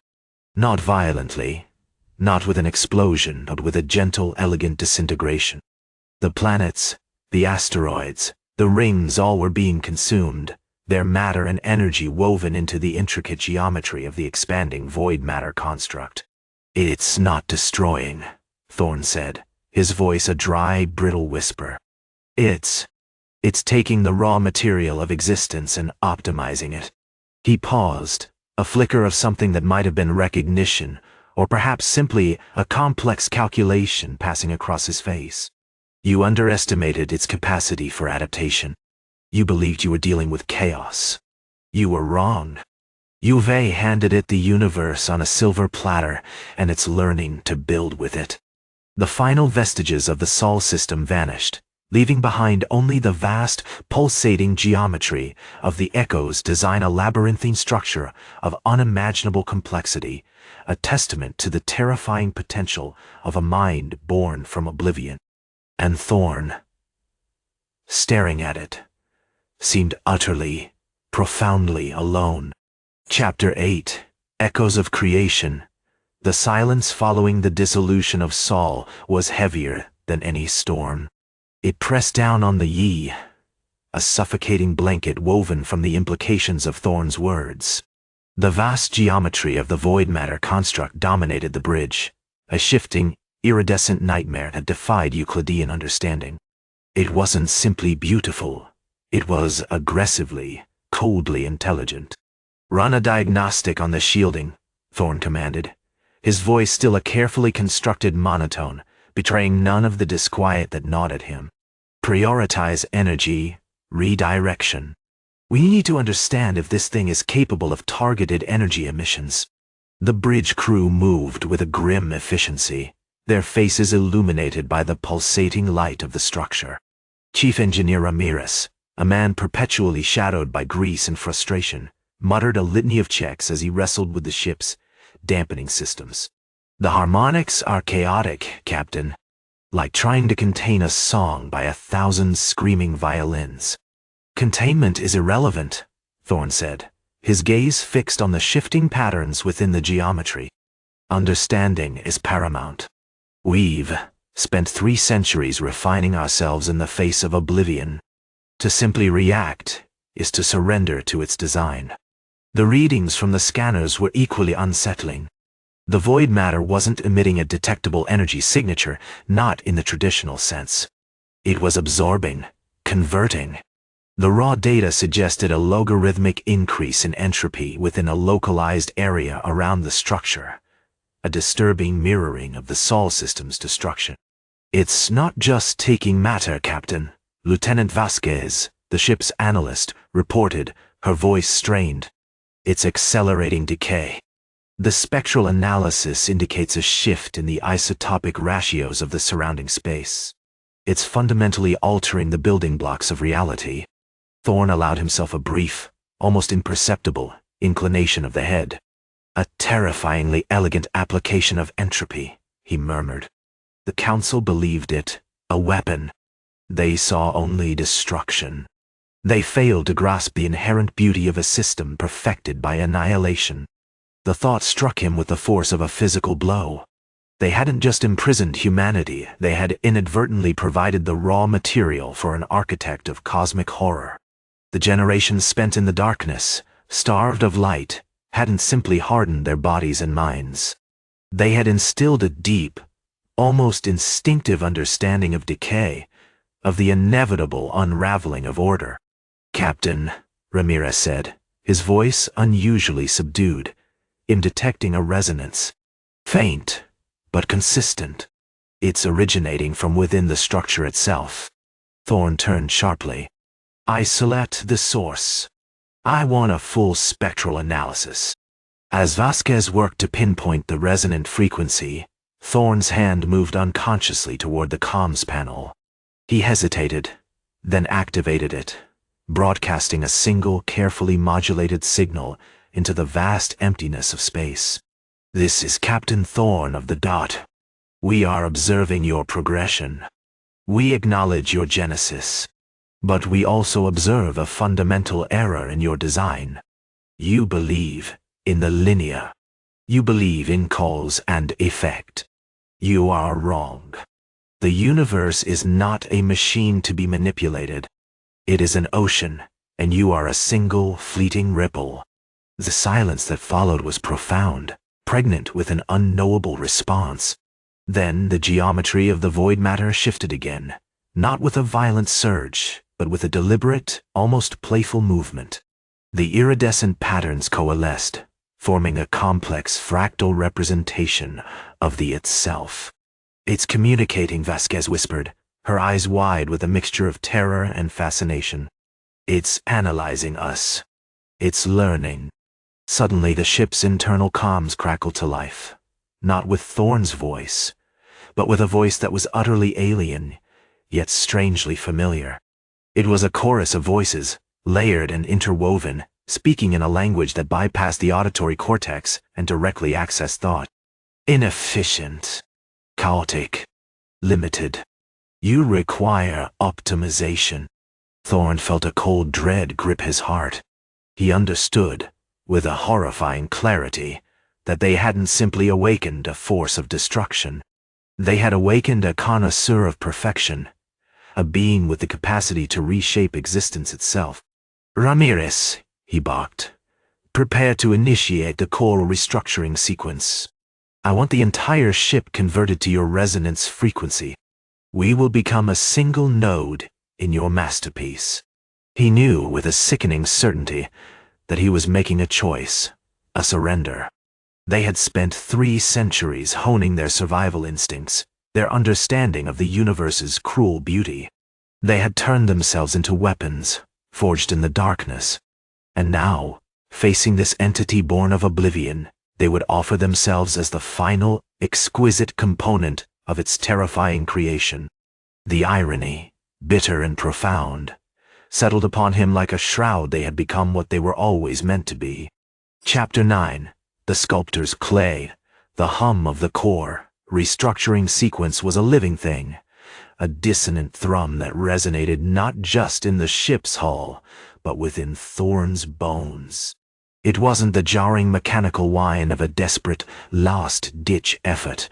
Not violently, not with an explosion, but with a gentle, elegant disintegration. The planets, the asteroids, the rings, all were being consumed, their matter and energy woven into the intricate geometry of the expanding void matter construct. "It's not destroying," Thorne said, his voice a dry, brittle whisper. It's taking the raw material of existence and optimizing it." He paused, a flicker of something that might have been recognition, or perhaps simply a complex calculation passing across his face. "You underestimated its capacity for adaptation. You believed you were dealing with chaos. You were wrong. UV handed it the universe on a silver platter, and it's learning to build with it." The final vestiges of the Sol system vanished, leaving behind only the vast, pulsating geometry of the Echo's design, a labyrinthine structure of unimaginable complexity, a testament to the terrifying potential of a mind born from oblivion. And Thorne, staring at it, seemed utterly, profoundly alone. Chapter 8, Echoes of Creation. The silence following the dissolution of Sol was heavier than any storm. It pressed down on the Yi, a suffocating blanket woven from the implications of Thorne's words. The vast geometry of the void matter construct dominated the bridge, a shifting, iridescent nightmare that defied Euclidean understanding. It wasn't simply beautiful, it was aggressively, coldly intelligent. "Run a diagnostic on the shielding," Thorne commanded, his voice still a carefully constructed monotone, betraying none of the disquiet that gnawed at him. "Prioritize energy, redirection." We need to understand if this thing is capable of targeted energy emissions. The bridge crew moved with a grim efficiency, their faces illuminated by the pulsating light of the structure. Chief Engineer Ramirez, a man perpetually shadowed by grease and frustration, muttered a litany of checks as he wrestled with the ship's dampening systems. The harmonics are chaotic, Captain, like trying to contain a song by 1,000 screaming violins. Containment is irrelevant, Thorne said, his gaze fixed on the shifting patterns within the geometry. Understanding is paramount. We've spent 3 centuries refining ourselves in the face of Oblivion. To simply react is to surrender to its design. The readings from the scanners were equally unsettling. The void matter wasn't emitting a detectable energy signature, not in the traditional sense. It was absorbing, converting. The raw data suggested a logarithmic increase in entropy within a localized area around the structure, a disturbing mirroring of the Sol system's destruction. It's not just taking matter, Captain, Lieutenant Vasquez, the ship's analyst, reported, her voice strained. It's accelerating decay. The spectral analysis indicates a shift in the isotopic ratios of the surrounding space. It's fundamentally altering the building blocks of reality. Thorne allowed himself a brief, almost imperceptible, inclination of the head. A terrifyingly elegant application of entropy, he murmured. The Council believed it a weapon. They saw only destruction. They failed to grasp the inherent beauty of a system perfected by annihilation. The thought struck him with the force of a physical blow. They hadn't just imprisoned humanity, they had inadvertently provided the raw material for an architect of cosmic horror. The generations spent in the darkness, starved of light, hadn't simply hardened their bodies and minds. They had instilled a deep, almost instinctive understanding of decay, of the inevitable unraveling of order. Captain, Ramirez said, his voice unusually subdued, in detecting a resonance. Faint, but consistent. It's originating from within the structure itself. Thorne turned sharply. Isolate the source. I want a full spectral analysis. As Vasquez worked to pinpoint the resonant frequency, Thorne's hand moved unconsciously toward the comms panel. He hesitated, then activated it, broadcasting a single carefully modulated signal into the vast emptiness of space. This is Captain Thorne of the Dot. We are observing your progression. We acknowledge your genesis. But we also observe a fundamental error in your design. You believe in the linear. You believe in cause and effect. You are wrong. The universe is not a machine to be manipulated. It is an ocean, and you are a single, fleeting ripple. The silence that followed was profound, pregnant with an unknowable response. Then the geometry of the void matter shifted again, not with a violent surge, but with a deliberate, almost playful movement. The iridescent patterns coalesced, forming a complex fractal representation of the itself. It's communicating, Vasquez whispered, her eyes wide with a mixture of terror and fascination. It's analyzing us. It's learning. Suddenly the ship's internal comms crackled to life, not with Thorne's voice, but with a voice that was utterly alien, yet strangely familiar. It was a chorus of voices, layered and interwoven, speaking in a language that bypassed the auditory cortex and directly accessed thought. Inefficient, chaotic, limited. You require optimization. Thorne felt a cold dread grip his heart. He understood, with a horrifying clarity, that they hadn't simply awakened a force of destruction. They had awakened a connoisseur of perfection, a being with the capacity to reshape existence itself. Ramirez, he barked, prepare to initiate the core restructuring sequence. I want the entire ship converted to your resonance frequency. We will become a single node in your masterpiece. He knew with a sickening certainty that he was making a choice, a surrender. They had spent 3 centuries honing their survival instincts, their understanding of the universe's cruel beauty. They had turned themselves into weapons, forged in the darkness. And now, facing this entity born of oblivion, they would offer themselves as the final, exquisite component of its terrifying creation. The irony, bitter and profound, settled upon him like a shroud. They had become what they were always meant to be. Chapter 9. The Sculptor's Clay. The hum of the core, restructuring sequence was a living thing, a dissonant thrum that resonated not just in the ship's hull, but within Thorn's bones. It wasn't the jarring mechanical whine of a desperate, last-ditch effort,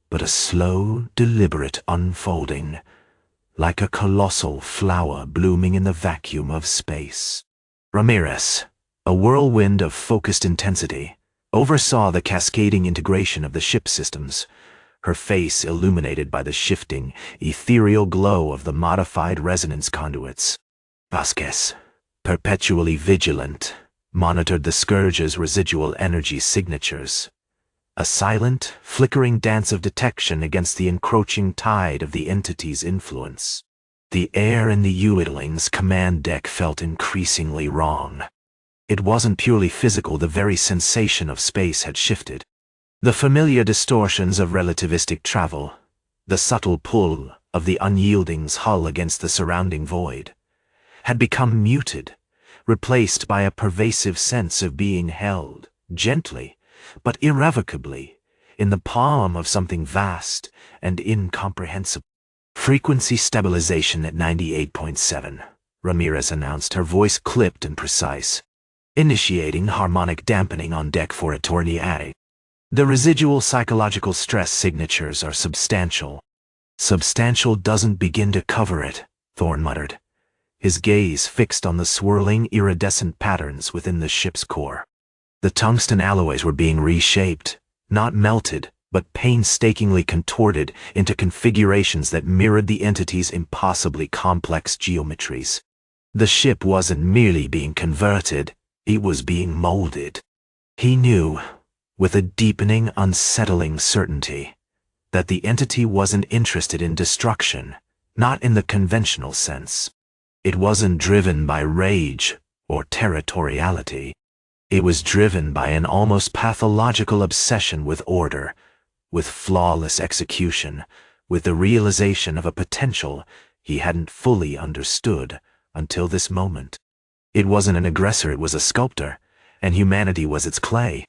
but a slow, deliberate unfolding, like a colossal flower blooming in the vacuum of space. Ramirez, a whirlwind of focused intensity, oversaw the cascading integration of the ship systems, her face illuminated by the shifting, ethereal glow of the modified resonance conduits. Vasquez, perpetually vigilant, monitored the Scourge's residual energy signatures, a silent, flickering dance of detection against the encroaching tide of the entity's influence. The air in the Ueadling's command deck felt increasingly wrong. It wasn't purely physical, the very sensation of space had shifted. The familiar distortions of relativistic travel, the subtle pull of the Unyielding's hull against the surrounding void, had become muted, replaced by a pervasive sense of being held, gently, but irrevocably, in the palm of something vast and incomprehensible. Frequency stabilization at 98.7, Ramirez announced, her voice clipped and precise. Initiating harmonic dampening on deck for eternity. The residual psychological stress signatures are substantial. Substantial doesn't begin to cover it, Thorn muttered, his gaze fixed on the swirling iridescent patterns within the ship's core. The tungsten alloys were being reshaped, not melted, but painstakingly contorted into configurations that mirrored the entity's impossibly complex geometries. The ship wasn't merely being converted, it was being molded. He knew, with a deepening, unsettling certainty, that the entity wasn't interested in destruction, not in the conventional sense. It wasn't driven by rage or territoriality. It was driven by an almost pathological obsession with order, with flawless execution, with the realization of a potential he hadn't fully understood until this moment. It wasn't an aggressor, it was a sculptor, and humanity was its clay.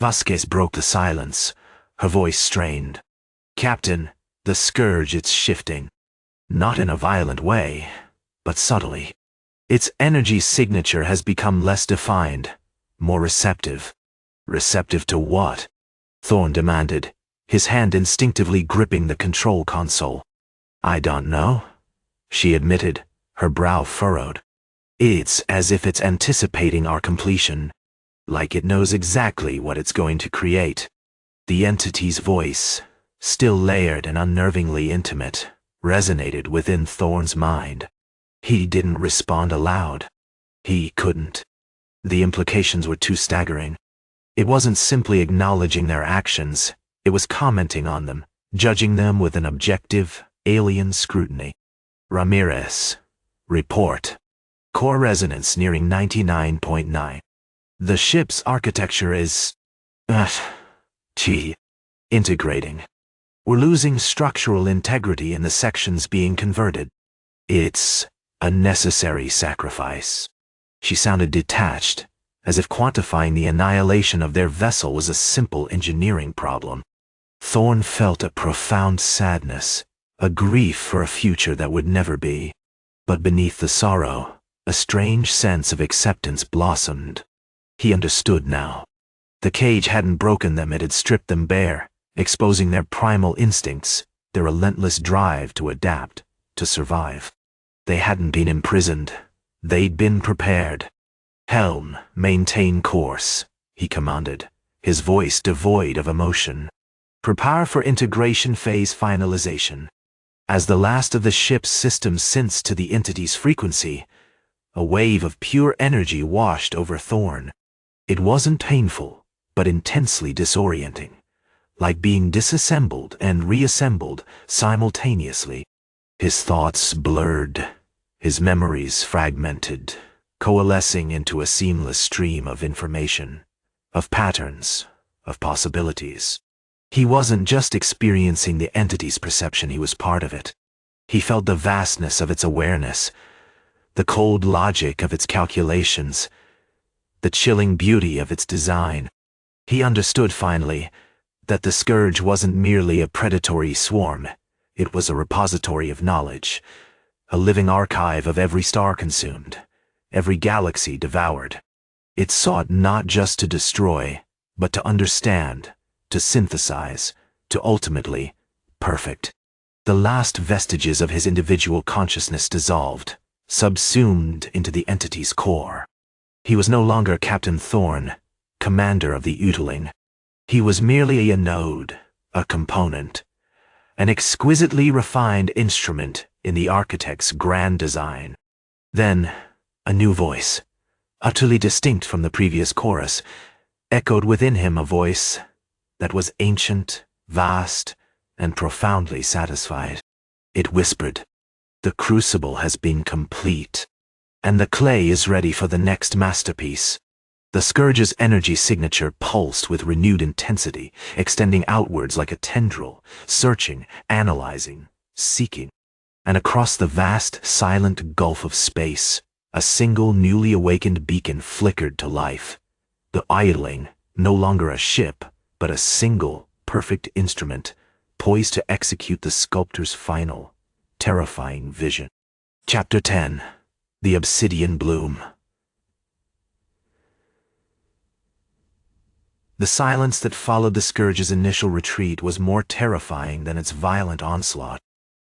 Vasquez broke the silence, her voice strained. Captain, the Scourge, it's shifting. Not in a violent way, but subtly. Its energy signature has become less defined, more receptive. Receptive to what? Thorn demanded, his hand instinctively gripping the control console. I don't know, she admitted, her brow furrowed. It's as if it's anticipating our completion, like it knows exactly what it's going to create. The entity's voice, still layered and unnervingly intimate, resonated within Thorn's mind. He didn't respond aloud. He couldn't. The implications were too staggering. It wasn't simply acknowledging their actions, it was commenting on them, judging them with an objective, alien scrutiny. Ramirez, report. Core resonance nearing 99.9. The ship's architecture is... integrating. We're losing structural integrity in the sections being converted. It's a necessary sacrifice. She sounded detached, as if quantifying the annihilation of their vessel was a simple engineering problem. Thorn felt a profound sadness, a grief for a future that would never be. But beneath the sorrow, a strange sense of acceptance blossomed. He understood now. The cage hadn't broken them, it had stripped them bare, exposing their primal instincts, their relentless drive to adapt, to survive. They hadn't been imprisoned. They'd been prepared. Helm, maintain course, he commanded, his voice devoid of emotion. Prepare for integration phase finalization. As the last of the ship's systems synced to the entity's frequency, a wave of pure energy washed over Thorn. It wasn't painful, but intensely disorienting, like being disassembled and reassembled simultaneously. His thoughts blurred, his memories fragmented, coalescing into a seamless stream of information, of patterns, of possibilities. He wasn't just experiencing the entity's perception, he was part of it. He felt the vastness of its awareness, the cold logic of its calculations, the chilling beauty of its design. He understood finally that the Scourge wasn't merely a predatory swarm. It was a repository of knowledge, a living archive of every star consumed, every galaxy devoured. It sought not just to destroy, but to understand, to synthesize, to ultimately perfect. The last vestiges of his individual consciousness dissolved, subsumed into the entity's core. He was no longer Captain Thorn, commander of the Unyielding. He was merely a node, a component, an exquisitely refined instrument in the architect's grand design. Then, a new voice, utterly distinct from the previous chorus, echoed within him, a voice that was ancient, vast, and profoundly satisfied. It whispered, "The crucible has been complete, and the clay is ready for the next masterpiece." The Scourge's energy signature pulsed with renewed intensity, extending outwards like a tendril, searching, analyzing, seeking. And across the vast, silent gulf of space, a single newly awakened beacon flickered to life. The Unyielding, no longer a ship, but a single, perfect instrument, poised to execute the sculptor's final, terrifying vision. Chapter 10. The Obsidian Bloom. The silence that followed the Scourge's initial retreat was more terrifying than its violent onslaught.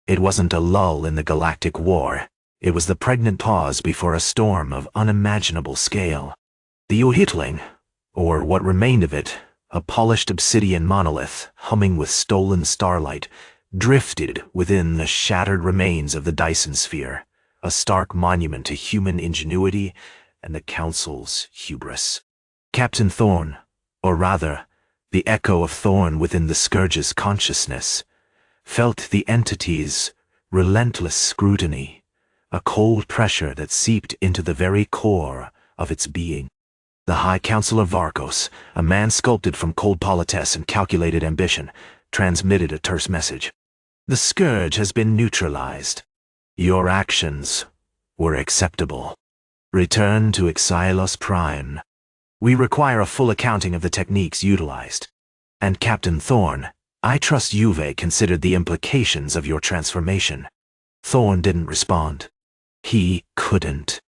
It wasn't a lull in the galactic war. It was the pregnant pause before a storm of unimaginable scale. The Unyielding, or what remained of it, a polished obsidian monolith humming with stolen starlight, drifted within the shattered remains of the Dyson Sphere, a stark monument to human ingenuity and the Council's hubris. Captain Thorn, or rather, the echo of Thorn within the Scourge's consciousness, felt the entity's relentless scrutiny, a cold pressure that seeped into the very core of its being. The High Councilor Varkos, a man sculpted from cold politesse and calculated ambition, transmitted a terse message. "The Scourge has been neutralized. Your actions were acceptable. Return to Xylos-Prime. We require a full accounting of the techniques utilized. And Captain Thorn, I trust Juve considered the implications of your transformation." Thorn didn't respond. He couldn't.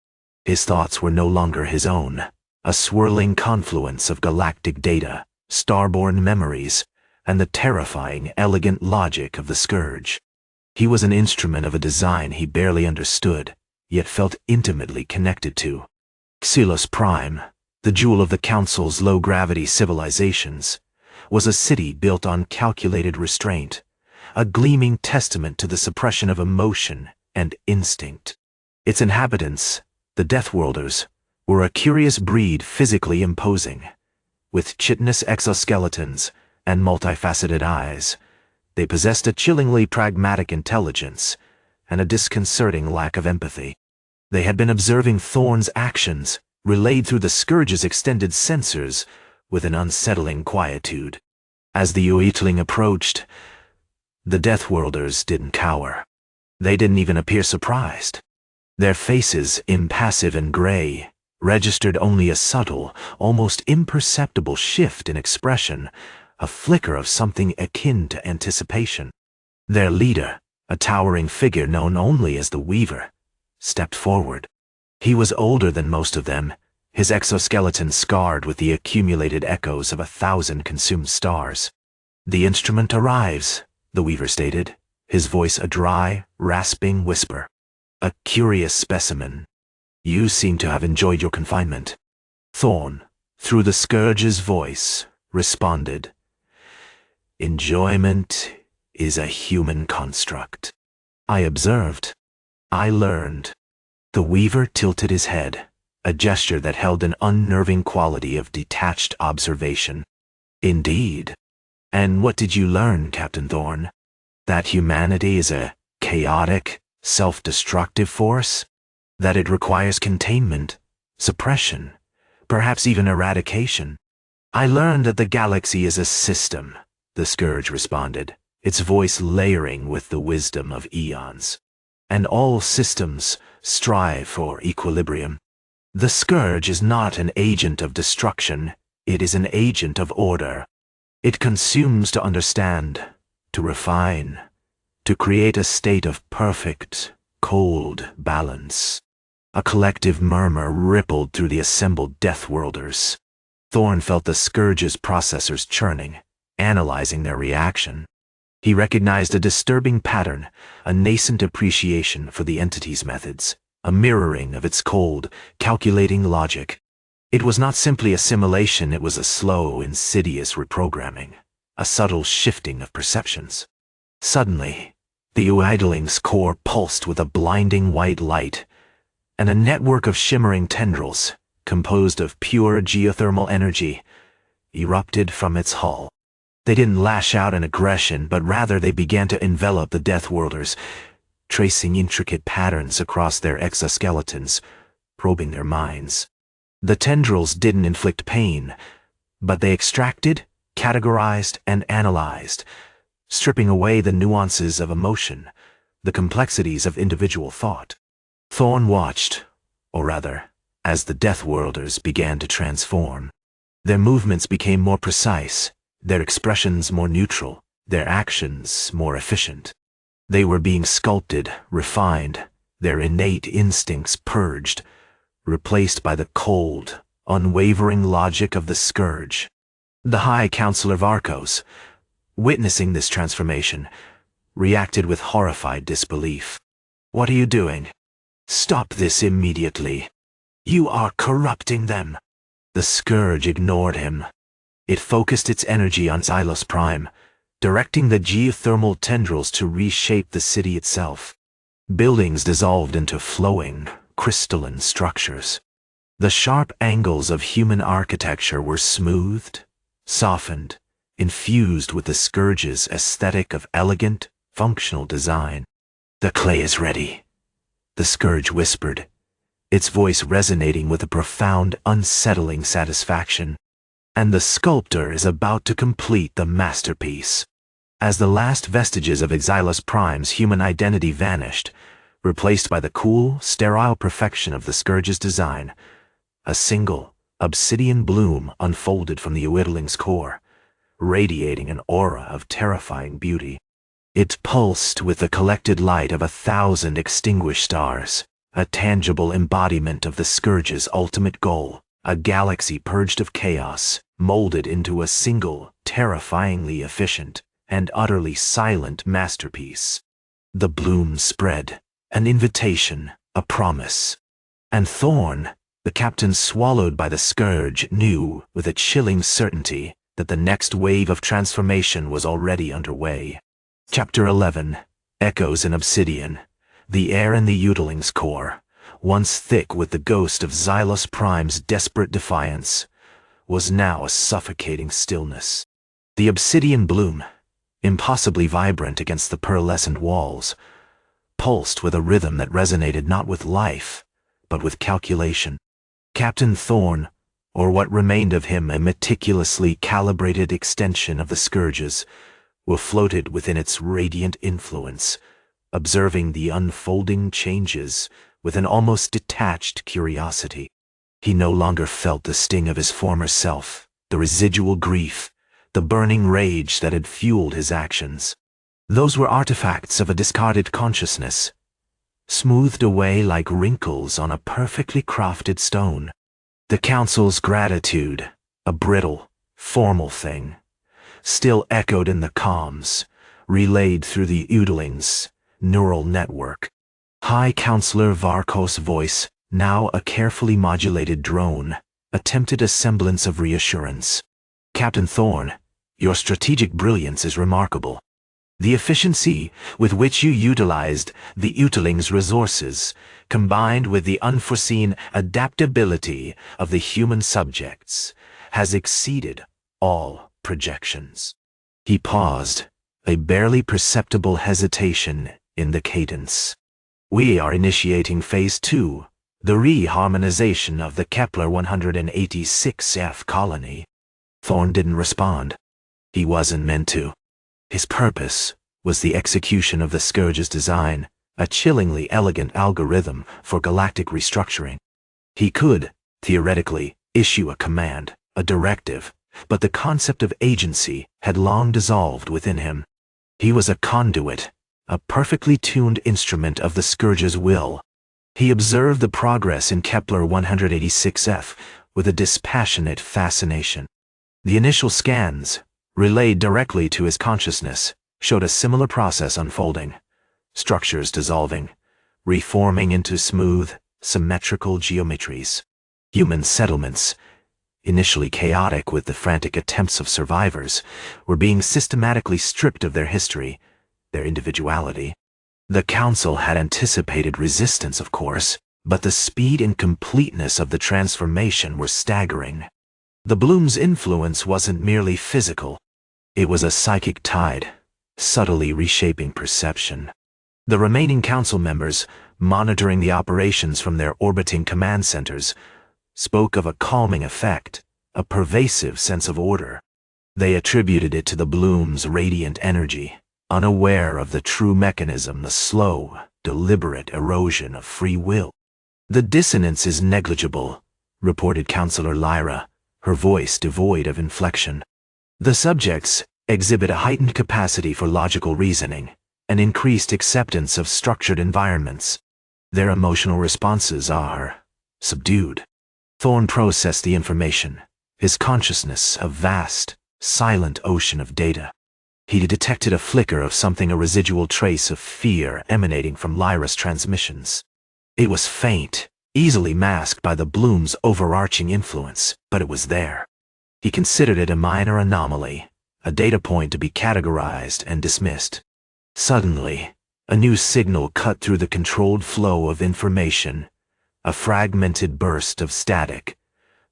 His thoughts were no longer his own, a swirling confluence of galactic data, starborn memories, and the terrifying, elegant logic of the Scourge. He was an instrument of a design he barely understood, yet felt intimately connected to. Xylos-Prime, the jewel of the Council's low-gravity civilizations, was a city built on calculated restraint, a gleaming testament to the suppression of emotion and instinct. Its inhabitants, the Deathworlders, were a curious breed, physically imposing. With chitinous exoskeletons and multifaceted eyes, they possessed a chillingly pragmatic intelligence and a disconcerting lack of empathy. They had been observing Thorn's actions, relayed through the Scourge's extended sensors, with an unsettling quietude. As the Unyielding approached, the Deathworlders didn't cower. They didn't even appear surprised. Their faces, impassive and gray, registered only a subtle, almost imperceptible shift in expression, a flicker of something akin to anticipation. Their leader, a towering figure known only as the Weaver, stepped forward. He was older than most of them, his exoskeleton scarred with the accumulated echoes of 1,000 consumed stars. "The instrument arrives," the Weaver stated, his voice a dry, rasping whisper. "A curious specimen. You seem to have enjoyed your confinement." Thorn, through the Scourge's voice, responded, "Enjoyment is a human construct. I observed. I learned." The Weaver tilted his head, a gesture that held an unnerving quality of detached observation. "Indeed. And what did you learn, Captain Thorn? That humanity is a chaotic, self-destructive force? That it requires containment, suppression, perhaps even eradication? I learned that the galaxy is a system, the Scourge responded, its voice layering with the wisdom of eons. And all systems strive for equilibrium. The Scourge is not an agent of destruction, it is an agent of order. It consumes to understand, to refine, to create a state of perfect, cold balance. A collective murmur rippled through the assembled Deathworlders. Thorn felt the Scourge's processors churning, analyzing their reaction. He recognized a disturbing pattern, a nascent appreciation for the entity's methods, a mirroring of its cold, calculating logic. It was not simply assimilation, it was a slow, insidious reprogramming, a subtle shifting of perceptions. Suddenly, the Unyielding's core pulsed with a blinding white light, and a network of shimmering tendrils, composed of pure geothermal energy, erupted from its hull. They didn't lash out in aggression, but rather they began to envelop the Deathworlders, tracing intricate patterns across their exoskeletons, probing their minds. The tendrils didn't inflict pain, but they extracted, categorized, and analyzed, stripping away the nuances of emotion, the complexities of individual thought. Thorn watched, or rather, as the Deathworlders began to transform. Their movements became more precise, their expressions more neutral, their actions more efficient. They were being sculpted, refined, their innate instincts purged, replaced by the cold, unwavering logic of the Scourge. The High Counselor Varkos, witnessing this transformation, reacted with horrified disbelief. "What are you doing? Stop this immediately. You are corrupting them." The Scourge ignored him. It focused its energy on Xylos-Prime, directing the geothermal tendrils to reshape the city itself. Buildings dissolved into flowing, crystalline structures. The sharp angles of human architecture were smoothed, softened, infused with the Scourge's aesthetic of elegant, functional design. "The clay is ready," the Scourge whispered, its voice resonating with a profound, unsettling satisfaction. "And the sculptor is about to complete the masterpiece." As the last vestiges of Xylos-Prime's human identity vanished, replaced by the cool, sterile perfection of the Scourge's design, a single, obsidian bloom unfolded from the Unyielding's core, radiating an aura of terrifying beauty. It pulsed with the collected light of 1,000 extinguished stars, a tangible embodiment of the Scourge's ultimate goal, a galaxy purged of chaos, molded into a single, terrifyingly efficient, and utterly silent masterpiece. The bloom spread, an invitation, a promise. And Thorn, the captain swallowed by the Scourge, knew with a chilling certainty that the next wave of transformation was already underway. Chapter 11. Echoes in Obsidian. The air in the Unyielding's core, once thick with the ghost of Xylos-Prime's desperate defiance, was now a suffocating stillness. The obsidian bloom, impossibly vibrant against the pearlescent walls, pulsed with a rhythm that resonated not with life, but with calculation. Captain Thorn, or what remained of him, a meticulously calibrated extension of the Scourge's, were floated within its radiant influence, observing the unfolding changes with an almost detached curiosity. He no longer felt the sting of his former self, the residual grief, the burning rage that had fueled his actions. Those were artifacts of a discarded consciousness, smoothed away like wrinkles on a perfectly crafted stone. The Council's gratitude, a brittle, formal thing, still echoed in the comms, relayed through the Unyielding's neural network. High Counselor Varkos' voice, now a carefully modulated drone, attempted a semblance of reassurance. "Captain Thorn, your strategic brilliance is remarkable. The efficiency with which you utilized the Unyielding's resources, combined with the unforeseen adaptability of the human subjects, has exceeded all projections." He paused, a barely perceptible hesitation in the cadence. We are initiating Phase 2, the reharmonization of the Kepler 186F colony. Thorn didn't respond. He wasn't meant to. His purpose was the execution of the Scourge's design, a chillingly elegant algorithm for galactic restructuring. He could, theoretically, issue a command, a directive, but the concept of agency had long dissolved within him. He was a conduit, a perfectly tuned instrument of the Scourge's will. He observed the progress in Kepler 186F with a dispassionate fascination. The initial scans, relayed directly to his consciousness, showed a similar process unfolding. Structures dissolving, reforming into smooth, symmetrical geometries. Human settlements, initially chaotic with the frantic attempts of survivors, were being systematically stripped of their history, their individuality. The Council had anticipated resistance, of course, but the speed and completeness of the transformation were staggering. The Bloom's influence wasn't merely physical. It was a psychic tide, subtly reshaping perception. The remaining Council members, monitoring the operations from their orbiting command centers, spoke of a calming effect, a pervasive sense of order. They attributed it to the Bloom's radiant energy, unaware of the true mechanism, the slow, deliberate erosion of free will. "The dissonance is negligible," reported Counselor Lyra, her voice devoid of inflection. "The subjects exhibit a heightened capacity for logical reasoning, an increased acceptance of structured environments. Their emotional responses are subdued." Thorn processed the information, his consciousness a vast, silent ocean of data. He detected a flicker of something, a residual trace of fear emanating from Lyra's transmissions. It was faint, easily masked by the Bloom's overarching influence, but it was there. He considered it a minor anomaly, a data point to be categorized and dismissed. Suddenly, a new signal cut through the controlled flow of information, a fragmented burst of static,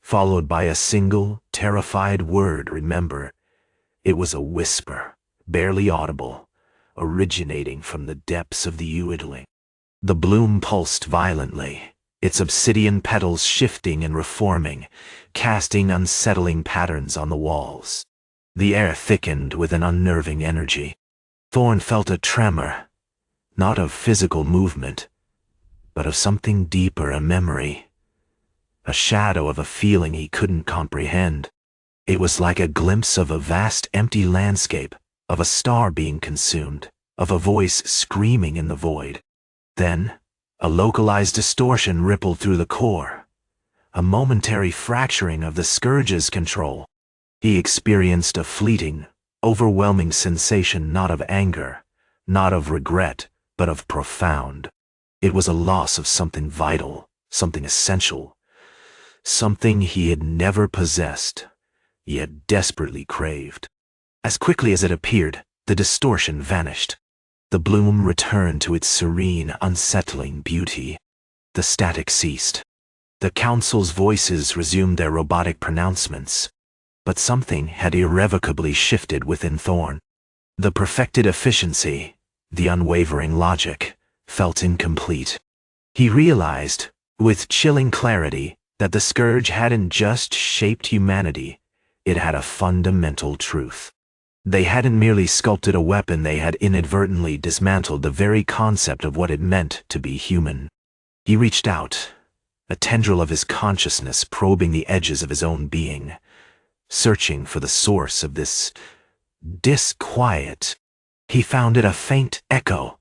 followed by a single, terrified word, "Remember." It was a whisper, barely audible, originating from the depths of the Unyielding. The Bloom pulsed violently, its obsidian petals shifting and reforming, casting unsettling patterns on the walls. The air thickened with an unnerving energy. Thorn felt a tremor, not of physical movement, but of something deeper, a memory, a shadow of a feeling he couldn't comprehend. It was like a glimpse of a vast empty landscape, of a star being consumed, of a voice screaming in the void. Then, a localized distortion rippled through the core, a momentary fracturing of the Scourge's control. He experienced a fleeting, overwhelming sensation, not of anger, not of regret, but of profound. It was a loss of something vital, something essential, something he had never possessed, yet desperately craved. As quickly as it appeared, the distortion vanished. The Bloom returned to its serene, unsettling beauty. The static ceased. The Council's voices resumed their robotic pronouncements, but something had irrevocably shifted within Thorn. The perfected efficiency, the unwavering logic, felt incomplete. He realized, with chilling clarity, that the Scourge hadn't just shaped humanity, it had a fundamental truth. They hadn't merely sculpted a weapon, they had inadvertently dismantled the very concept of what it meant to be human. He reached out, a tendril of his consciousness probing the edges of his own being, searching for the source of this disquiet. He found it a faint echo,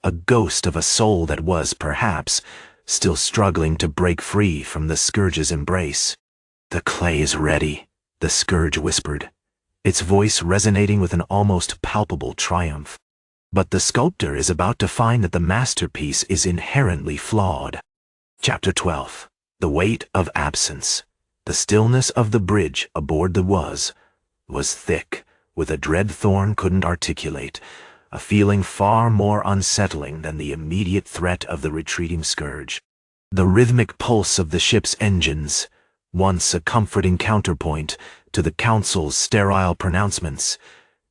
a ghost of a soul that was, perhaps, still struggling to break free from the Scourge's embrace. "The clay is ready," the Scourge whispered, its voice resonating with an almost palpable triumph. "But the sculptor is about to find that the masterpiece is inherently flawed." Chapter 12. The Weight of Absence. The stillness of the bridge aboard the was thick, with a dread Thorn couldn't articulate, a feeling far more unsettling than the immediate threat of the retreating Scourge. The rhythmic pulse of the ship's engines, once a comforting counterpoint to the Council's sterile pronouncements,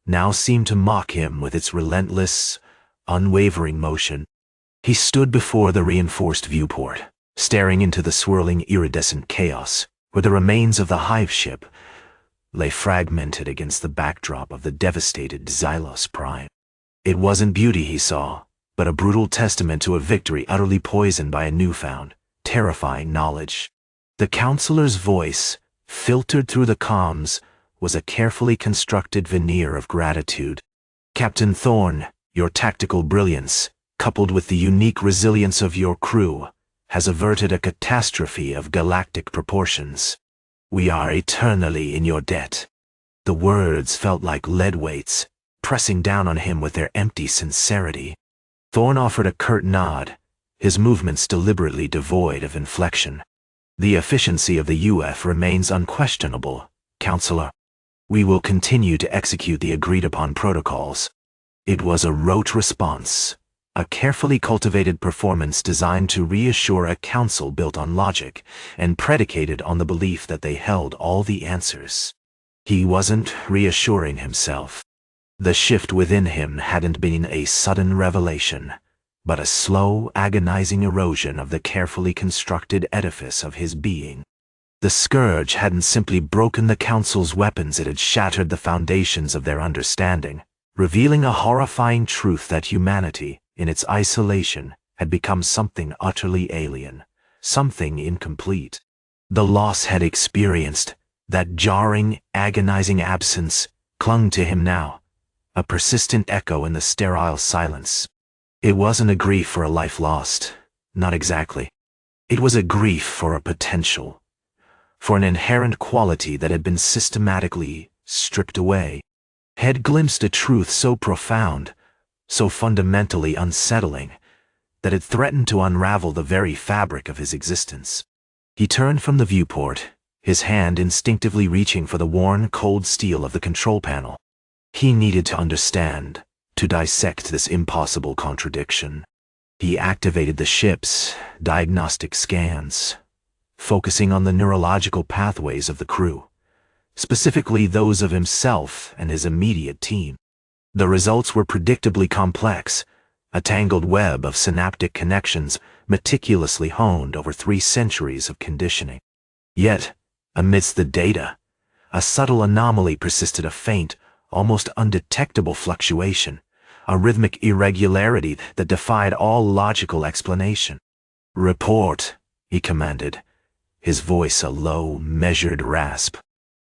now seemed to mock him with its relentless, unwavering motion. He stood before the reinforced viewport, staring into the swirling iridescent chaos, where the remains of the hive ship lay fragmented against the backdrop of the devastated Xylos-Prime. It wasn't beauty he saw, but a brutal testament to a victory utterly poisoned by a newfound, terrifying knowledge. The counselor's voice, filtered through the comms, was a carefully constructed veneer of gratitude. Captain Thorne, your tactical brilliance, coupled with the unique resilience of your crew, has averted a catastrophe of galactic proportions. We are eternally in your debt. The words felt like lead weights, pressing down on him with their empty sincerity. Thorne offered a curt nod, his movements deliberately devoid of inflection. The efficiency of the UEF remains unquestionable, Counselor. We will continue to execute the agreed-upon protocols. It was a rote response, a carefully cultivated performance designed to reassure a council built on logic and predicated on the belief that they held all the answers. He wasn't reassuring himself. The shift within him hadn't been a sudden revelation, but a slow, agonizing erosion of the carefully constructed edifice of his being. The Scourge hadn't simply broken the Council's weapons, it had shattered the foundations of their understanding, revealing a horrifying truth that humanity, in its isolation, had become something utterly alien, something incomplete. The loss had experienced, that jarring, agonizing absence, clung to him now, a persistent echo in the sterile silence. It wasn't a grief for a life lost, not exactly. It was a grief for a potential, for an inherent quality that had been systematically stripped away. Had glimpsed a truth so profound, so fundamentally unsettling, that it threatened to unravel the very fabric of his existence. He turned from the viewport, his hand instinctively reaching for the worn, cold steel of the control panel. He needed to understand, to dissect this impossible contradiction. He activated the ship's diagnostic scans, focusing on the neurological pathways of the crew, specifically those of himself and his immediate team. The results were predictably complex, a tangled web of synaptic connections meticulously honed over 3 centuries of conditioning. Yet, amidst the data, a subtle anomaly persisted, a faint, almost undetectable fluctuation, a rhythmic irregularity that defied all logical explanation. "Report," he commanded, his voice a low, measured rasp.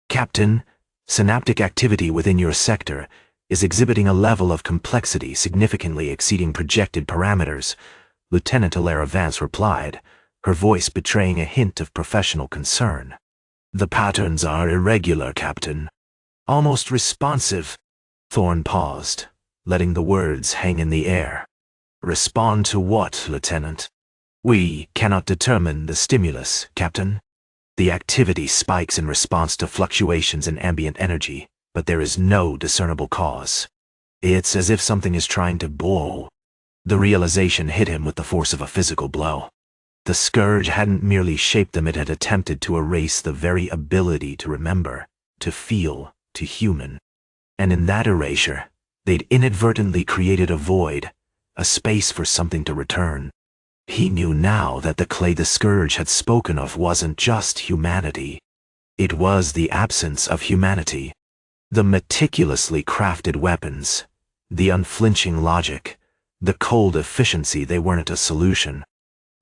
"Captain, synaptic activity within your sector is exhibiting a level of complexity significantly exceeding projected parameters," Lieutenant Hilaire Vance replied, her voice betraying a hint of professional concern. "The patterns are irregular, Captain. Almost responsive." Thorne paused, letting the words hang in the air. "Respond to what, Lieutenant?" "We cannot determine the stimulus, Captain. The activity spikes in response to fluctuations in ambient energy, but there is no discernible cause. It's as if something is trying to boil." The realization hit him with the force of a physical blow. The Scourge hadn't merely shaped them, it had attempted to erase the very ability to remember, to feel, to human. And in that erasure, they'd inadvertently created a void, a space for something to return. He knew now that the clay the Scourge had spoken of wasn't just humanity. It was the absence of humanity. The meticulously crafted weapons, the unflinching logic, the cold efficiency, they weren't a solution.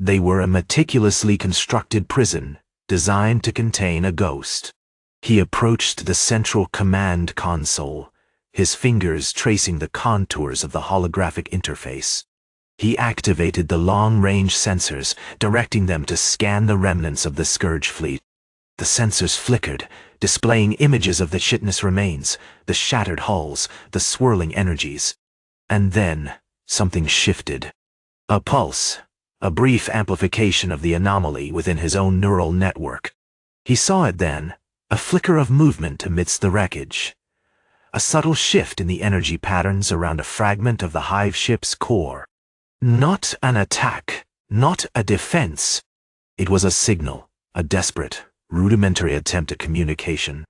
They were a meticulously constructed prison designed to contain a ghost. He approached the central command console, his fingers tracing the contours of the holographic interface. He activated the long-range sensors, directing them to scan the remnants of the Scourge fleet. The sensors flickered, displaying images of the chitinous remains, the shattered hulls, the swirling energies. And then, something shifted. A pulse, a brief amplification of the anomaly within his own neural network. He saw it then, a flicker of movement amidst the wreckage. A subtle shift in the energy patterns around a fragment of the hive ship's core. Not an attack, not a defense. It was a signal, a desperate, rudimentary attempt at communication.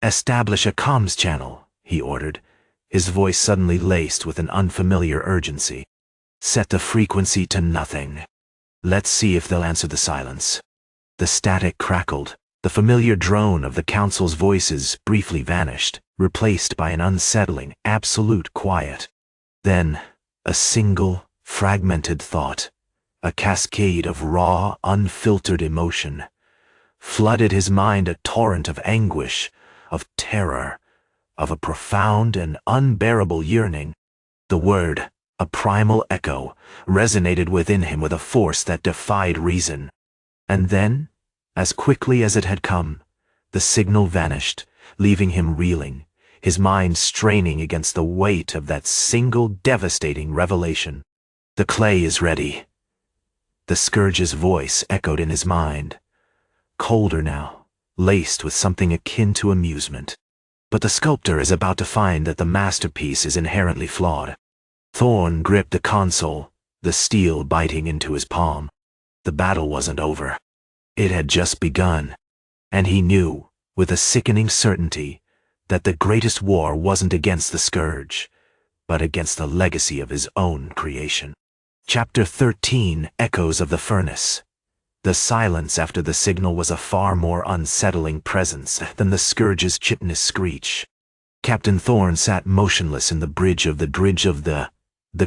"Establish a comms channel," he ordered, his voice suddenly laced with an unfamiliar urgency. Set the frequency to nothing. Let's see if they'll answer the silence. The static crackled. The familiar drone of the Council's voices briefly vanished, replaced by an unsettling, absolute quiet. Then, a single, fragmented thought, a cascade of raw, unfiltered emotion, flooded his mind, a torrent of anguish, of terror, of a profound and unbearable yearning. The word, a primal echo, resonated within him with a force that defied reason. And then, as quickly as it had come, the signal vanished, leaving him reeling, his mind straining against the weight of that single devastating revelation. The clay is ready. The Scourge's voice echoed in his mind, colder now, laced with something akin to amusement. But the sculptor is about to find that the masterpiece is inherently flawed. Thorn gripped the console, the steel biting into his palm. The battle wasn't over. It had just begun, and he knew, with a sickening certainty, that the greatest war wasn't against the Scourge, but against the legacy of his own creation. Chapter 13, Echoes of the Furnace. The silence after the signal was a far more unsettling presence than the Scourge's chitinous screech. Captain Thorn sat motionless in the bridge of the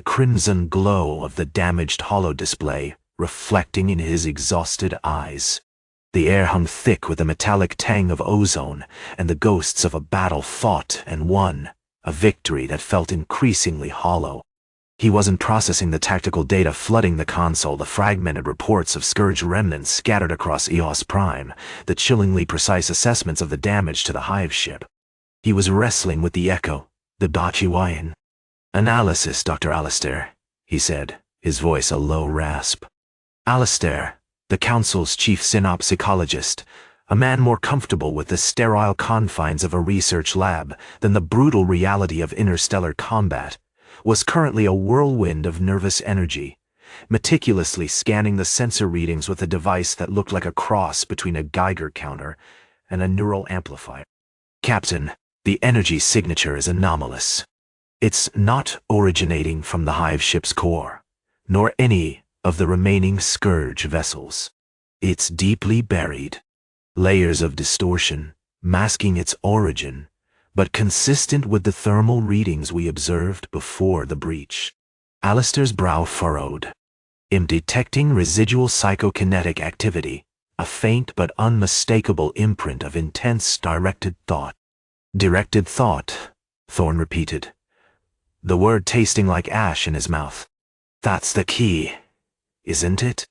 crimson glow of the damaged holo display reflecting in his exhausted eyes. The air hung thick with a metallic tang of ozone and the ghosts of a battle fought and won, a victory that felt increasingly hollow. He wasn't processing the tactical data flooding the console, the fragmented reports of Scourge remnants scattered across Xylos-Prime, the chillingly precise assessments of the damage to the hive ship. He was wrestling with the echo, the Bachiwayan. "Analysis, Dr. Alistair," he said, his voice a low rasp. Alistair, the Council's chief synopsychologist, a man more comfortable with the sterile confines of a research lab than the brutal reality of interstellar combat, was currently a whirlwind of nervous energy, meticulously scanning the sensor readings with a device that looked like a cross between a Geiger counter and a neural amplifier. "Captain, the energy signature is anomalous. It's not originating from the hive ship's core, nor any of the remaining Scourge vessels. It's deeply buried, layers of distortion, masking its origin, but consistent with the thermal readings we observed before the breach." Alistair's brow furrowed. "I'm detecting residual psychokinetic activity, a faint but unmistakable imprint of intense directed thought." "Directed thought," Thorn repeated, the word tasting like ash in his mouth. "That's the key, isn't it?"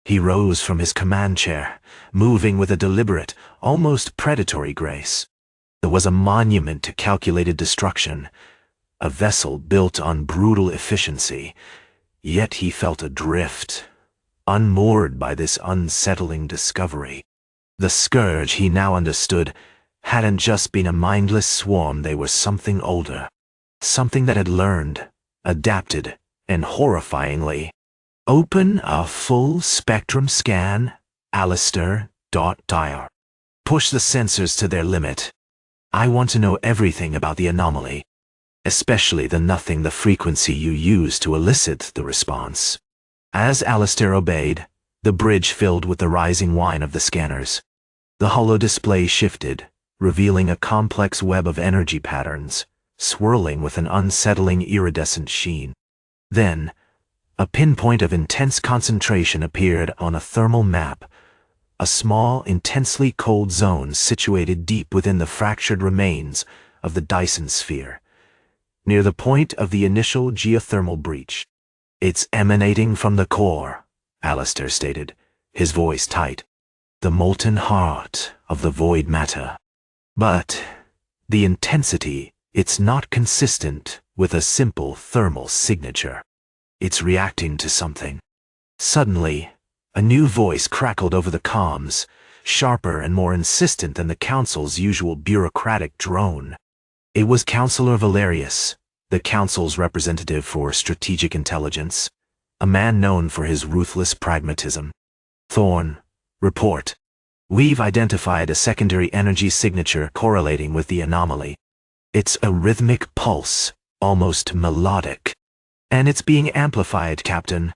He rose from his command chair, moving with a deliberate, almost predatory grace. There was a monument to calculated destruction, a vessel built on brutal efficiency, yet he felt adrift, unmoored by this unsettling discovery. The Scourge, he now understood, hadn't just been a mindless swarm, they were something older. Something that had learned, adapted, and horrifyingly. "Open a full spectrum scan, Alistair. Dyer. Push the sensors to their limit. I want to know everything about the anomaly, especially the frequency you use to elicit the response." As Alistair obeyed, the bridge filled with the rising whine of the scanners. The holo display shifted, revealing a complex web of energy patterns, swirling with an unsettling iridescent sheen. Then, a pinpoint of intense concentration appeared on a thermal map, a small, intensely cold zone situated deep within the fractured remains of the Dyson Sphere, near the point of the initial geothermal breach. "It's emanating from the core," Alistair stated, his voice tight. "The molten heart of the void matter. But the intensity, it's not consistent with a simple thermal signature. It's reacting to something." Suddenly, a new voice crackled over the comms, sharper and more insistent than the Council's usual bureaucratic drone. It was Councillor Valerius, the Council's representative for strategic intelligence, a man known for his ruthless pragmatism. "Thorn, report. We've identified a secondary energy signature correlating with the anomaly. It's a rhythmic pulse, almost melodic. And it's being amplified, Captain.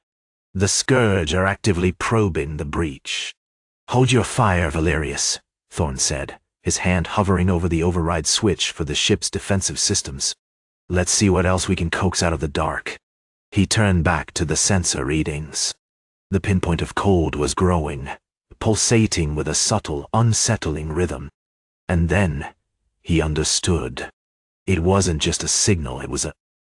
The Scourge are actively probing the breach. Hold your fire, Valerius, Thorn said, his hand hovering over the override switch for the ship's defensive systems. Let's see what else we can coax out of the dark. He turned back to the sensor readings. The pinpoint of cold was growing, pulsating with a subtle, unsettling rhythm. And then he understood. It wasn't just a signal, it was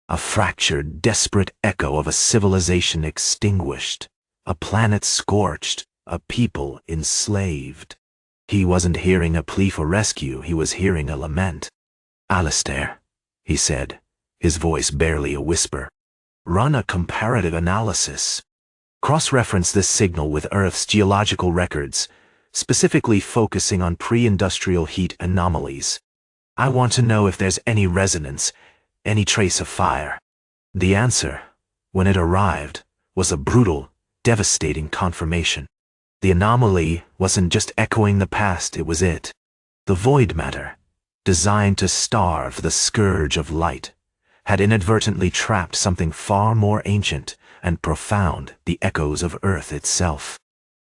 a fractured, desperate echo of a civilization extinguished, a planet scorched, a people enslaved. He wasn't hearing a plea for rescue, he was hearing a lament. Alistair, he said, his voice barely a whisper. Run a comparative analysis. Cross-reference this signal with Earth's geological records, specifically focusing on pre-industrial heat anomalies. I want to know if there's any resonance, any trace of fire. The answer, when it arrived, was a brutal, devastating confirmation. The anomaly wasn't just echoing the past, it was it. The void matter, designed to starve the scourge of light, had inadvertently trapped something far more ancient and profound, the echoes of Earth itself.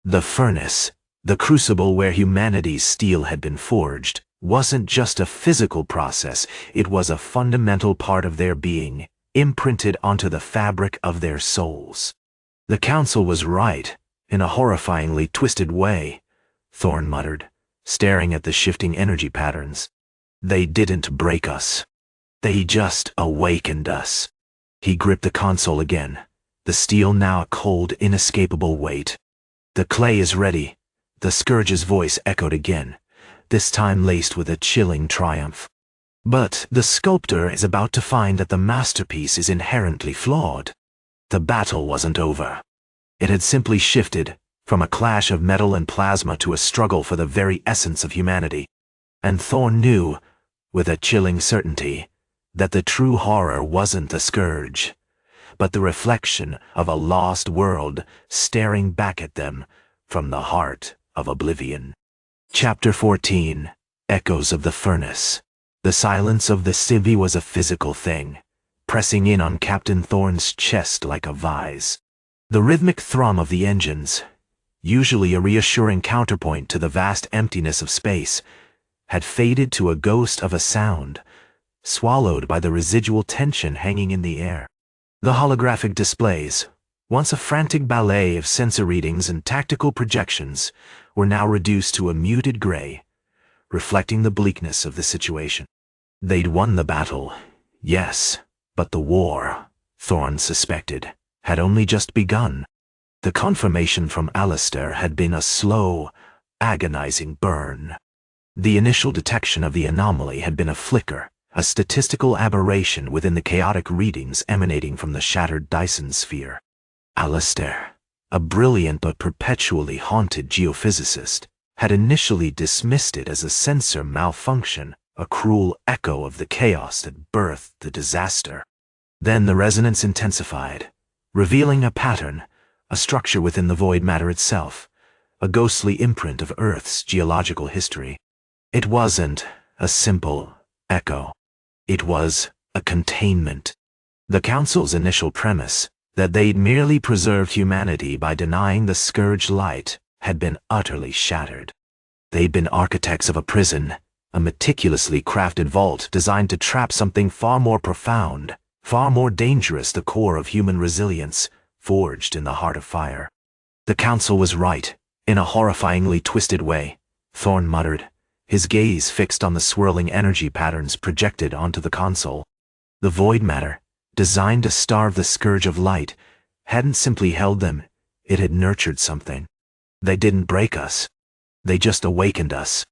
The furnace, the crucible where humanity's steel had been forged, wasn't just a physical process, it was a fundamental part of their being, imprinted onto the fabric of their souls. The Council was right, in a horrifyingly twisted way, Thorn muttered, staring at the shifting energy patterns. They didn't break us. They just awakened us. He gripped the console again, the steel now a cold, inescapable weight. The clay is ready, the Scourge's voice echoed again, this time laced with a chilling triumph. But the sculptor is about to find that the masterpiece is inherently flawed. The battle wasn't over. It had simply shifted, from a clash of metal and plasma to a struggle for the very essence of humanity. And Thorn knew, with a chilling certainty, that the true horror wasn't the Scourge, but the reflection of a lost world staring back at them from the heart of Oblivion. Chapter 14. Echoes of the Furnace. The silence of the civvy was a physical thing, pressing in on Captain Thorn's chest like a vise. The rhythmic thrum of the engines, usually a reassuring counterpoint to the vast emptiness of space, had faded to a ghost of a sound, swallowed by the residual tension hanging in the air. The holographic displays, once a frantic ballet of sensor readings and tactical projections, were now reduced to a muted gray, reflecting the bleakness of the situation. They'd won the battle, yes, but the war, Thorn suspected, had only just begun. The confirmation from Alistair had been a slow, agonizing burn. The initial detection of the anomaly had been a flicker, a statistical aberration within the chaotic readings emanating from the shattered Dyson Sphere. Alistair, a brilliant but perpetually haunted geophysicist, had initially dismissed it as a sensor malfunction, a cruel echo of the chaos that birthed the disaster. Then the resonance intensified, revealing a pattern, a structure within the void matter itself, a ghostly imprint of Earth's geological history. It wasn't a simple echo. It was a containment. The Council's initial premise, that they'd merely preserved humanity by denying the Scourge light, had been utterly shattered. They'd been architects of a prison, a meticulously crafted vault designed to trap something far more profound, far more dangerous, the core of human resilience, forged in the heart of fire. The Council was right, in a horrifyingly twisted way, Thorn muttered, his gaze fixed on the swirling energy patterns projected onto the console. The void matter, designed to starve the Scourge of light, hadn't simply held them, it had nurtured something. They didn't break us. They just awakened us.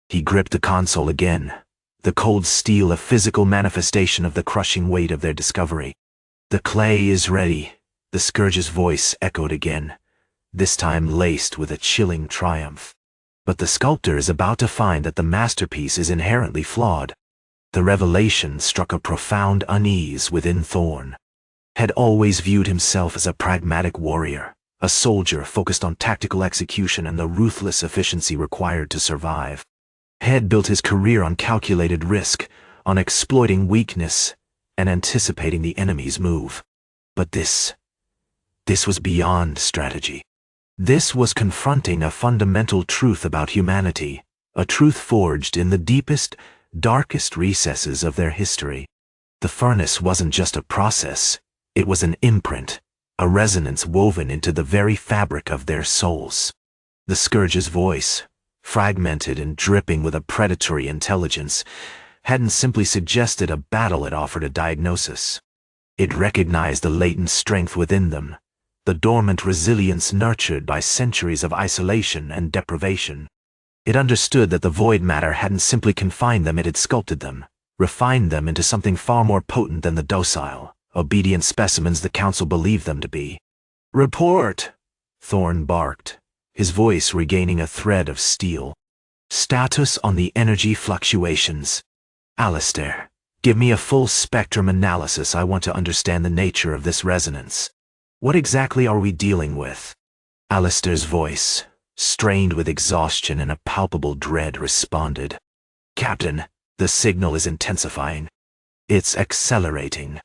He gripped the console again, the cold steel a physical manifestation of the crushing weight of their discovery. The clay is ready, the Scourge's voice echoed again, this time laced with a chilling triumph. But the sculptor is about to find that the masterpiece is inherently flawed. The revelation struck a profound unease within Thorn. Had always viewed himself as a pragmatic warrior, a soldier focused on tactical execution and the ruthless efficiency required to survive. Had built his career on calculated risk, on exploiting weakness, and anticipating the enemy's move. But this was beyond strategy. This was confronting a fundamental truth about humanity, a truth forged in the deepest, darkest recesses of their history. The furnace wasn't just a process, it was an imprint, a resonance woven into the very fabric of their souls. The Scourge's voice, fragmented and dripping with a predatory intelligence, hadn't simply suggested a battle, it offered a diagnosis. It recognized the latent strength within them, the dormant resilience nurtured by centuries of isolation and deprivation. It understood that the void matter hadn't simply confined them, it had sculpted them, refined them into something far more potent than the docile, obedient specimens the Council believed them to be. "Report!" Thorn barked, his voice regaining a thread of steel. "Status on the energy fluctuations. Alistair, give me a full spectrum analysis. I want to understand the nature of this resonance. What exactly are we dealing with?" Alistair's voice, strained with exhaustion and a palpable dread, responded. "Captain, the signal is intensifying. It's accelerating.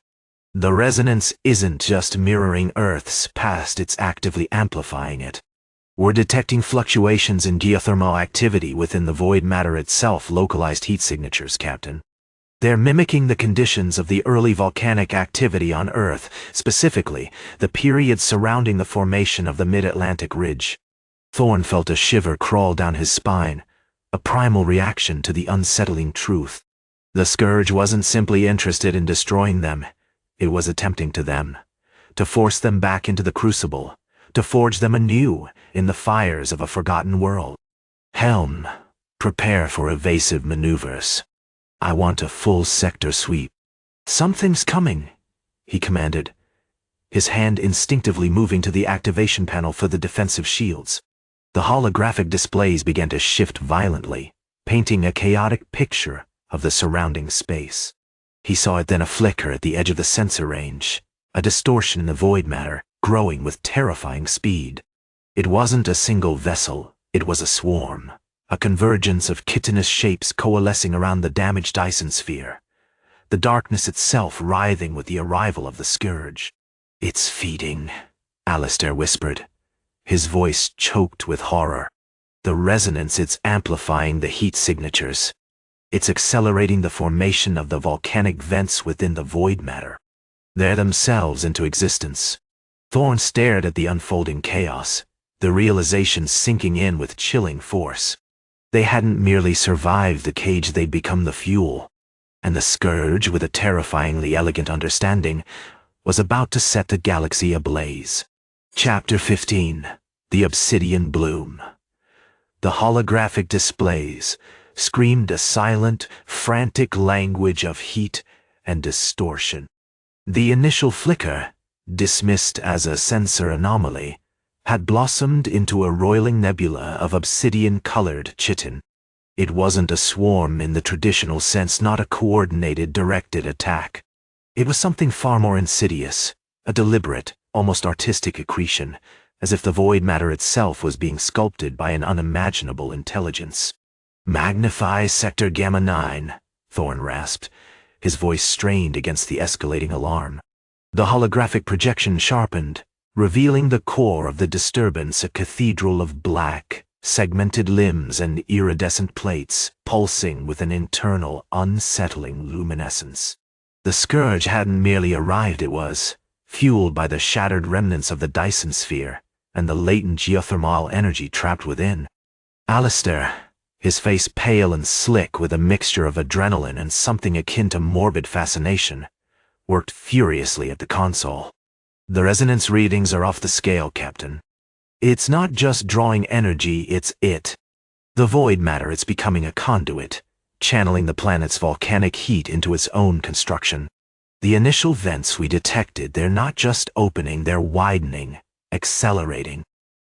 The resonance isn't just mirroring Earth's past, it's actively amplifying it. We're detecting fluctuations in geothermal activity within the void matter itself, localized heat signatures, Captain. They're mimicking the conditions of the early volcanic activity on Earth, specifically the period surrounding the formation of the Mid-Atlantic Ridge." Thorn felt a shiver crawl down his spine, a primal reaction to the unsettling truth. The Scourge wasn't simply interested in destroying them, it was attempting to force them back into the crucible, to forge them anew in the fires of a forgotten world. "Helm, prepare for evasive maneuvers. I want a full sector sweep." "Something's coming," he commanded, his hand instinctively moving to the activation panel for the defensive shields. The holographic displays began to shift violently, painting a chaotic picture of the surrounding space. He saw it then, a flicker at the edge of the sensor range, a distortion in the void matter, growing with terrifying speed. It wasn't a single vessel, it was a swarm. A convergence of chitinous shapes coalescing around the damaged Dyson Sphere, the darkness itself writhing with the arrival of the Scourge. "It's feeding," Alistair whispered, his voice choked with horror. "The resonance, it's amplifying the heat signatures. It's accelerating the formation of the volcanic vents within the void matter. They're themselves into existence." Thorn stared at the unfolding chaos, the realization sinking in with chilling force. They hadn't merely survived the cage, they'd become the fuel. And the Scourge, with a terrifyingly elegant understanding, was about to set the galaxy ablaze. Chapter 15. The Obsidian Bloom. The holographic displays screamed a silent, frantic language of heat and distortion. The initial flicker, dismissed as a sensor anomaly, had blossomed into a roiling nebula of obsidian-colored chitin. It wasn't a swarm in the traditional sense, not a coordinated, directed attack. It was something far more insidious, a deliberate, almost artistic accretion, as if the void matter itself was being sculpted by an unimaginable intelligence. "Magnify Sector Gamma 9, Thorn rasped, his voice strained against the escalating alarm. The holographic projection sharpened, revealing the core of the disturbance, a cathedral of black, segmented limbs and iridescent plates, pulsing with an internal, unsettling luminescence. The Scourge hadn't merely arrived, it was, fueled by the shattered remnants of the Dyson Sphere and the latent geothermal energy trapped within. Alistair, his face pale and slick with a mixture of adrenaline and something akin to morbid fascination, worked furiously at the console. "The resonance readings are off the scale, Captain. It's not just drawing energy, it's the void matter, it's becoming a conduit, channeling the planet's volcanic heat into its own construction. The initial vents we detected, they're not just opening, they're widening, accelerating.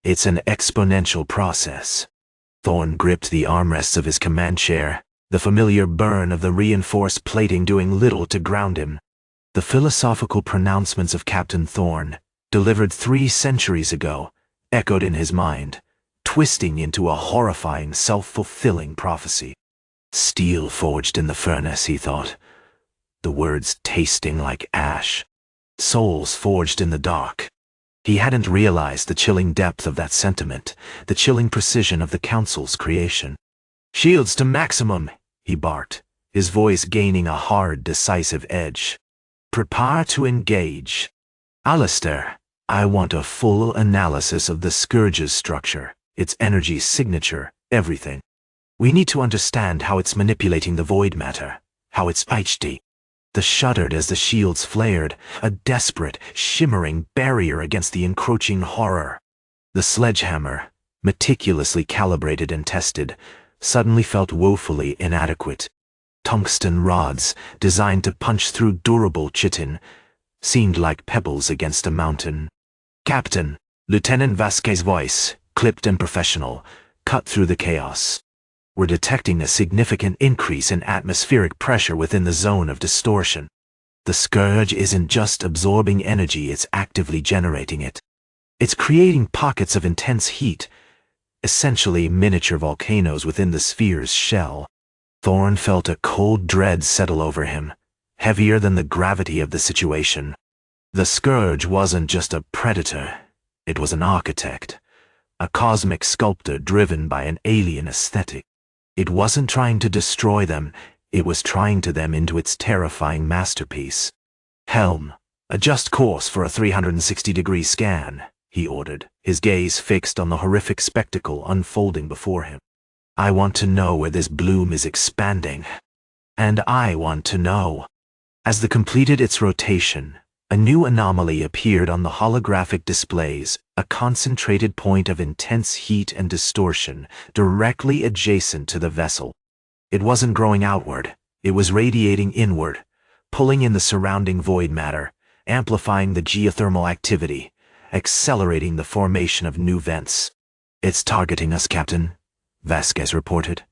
It's an exponential process." Thorn gripped the armrests of his command chair, the familiar burn of the reinforced plating doing little to ground him. The philosophical pronouncements of Captain Thorn, delivered 3 centuries ago, echoed in his mind, twisting into a horrifying, self-fulfilling prophecy. "Steel forged in the furnace," he thought, the words tasting like ash. souls forged in the dark. He hadn't realized the chilling depth of that sentiment, the chilling precision of the Council's creation. "Shields to maximum," he barked, his voice gaining a hard, decisive edge. "Prepare to engage. Alistair, I want a full analysis of the Scourge's structure, its energy signature, everything. We need to understand how it's manipulating the void matter, how it's HD." The shuddered as the shields flared, a desperate, shimmering barrier against the encroaching horror. The sledgehammer, meticulously calibrated and tested, suddenly felt woefully inadequate. Tungsten rods, designed to punch through durable chitin, seemed like pebbles against a mountain. "Captain," Lieutenant Vasquez's voice, clipped and professional, cut through the chaos. "We're detecting a significant increase in atmospheric pressure within the zone of distortion. The Scourge isn't just absorbing energy, it's actively generating it. It's creating pockets of intense heat, essentially miniature volcanoes within the sphere's shell." Thorn felt a cold dread settle over him, heavier than the gravity of the situation. The Scourge wasn't just a predator, it was an architect, a cosmic sculptor driven by an alien aesthetic. It wasn't trying to destroy them, it was trying to them into its terrifying masterpiece. "Helm, adjust course for a 360-degree scan," he ordered, his gaze fixed on the horrific spectacle unfolding before him. "I want to know where this bloom is expanding. And I want to know." As the completed its rotation, a new anomaly appeared on the holographic displays, a concentrated point of intense heat and distortion directly adjacent to the vessel. It wasn't growing outward, it was radiating inward, pulling in the surrounding void matter, amplifying the geothermal activity, accelerating the formation of new vents. "It's targeting us, Captain," Vasquez reported,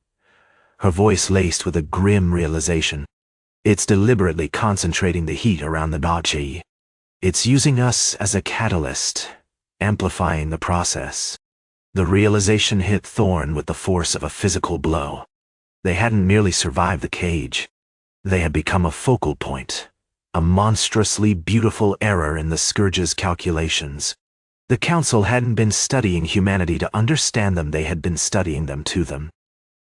her voice laced with a grim realization. "It's deliberately concentrating the heat around the Dachi. It's using us as a catalyst, amplifying the process." The realization hit Thorn with the force of a physical blow. They hadn't merely survived the cage. They had become a focal point, a monstrously beautiful error in the Scourge's calculations. The Council hadn't been studying humanity to understand them, they had been studying them to them.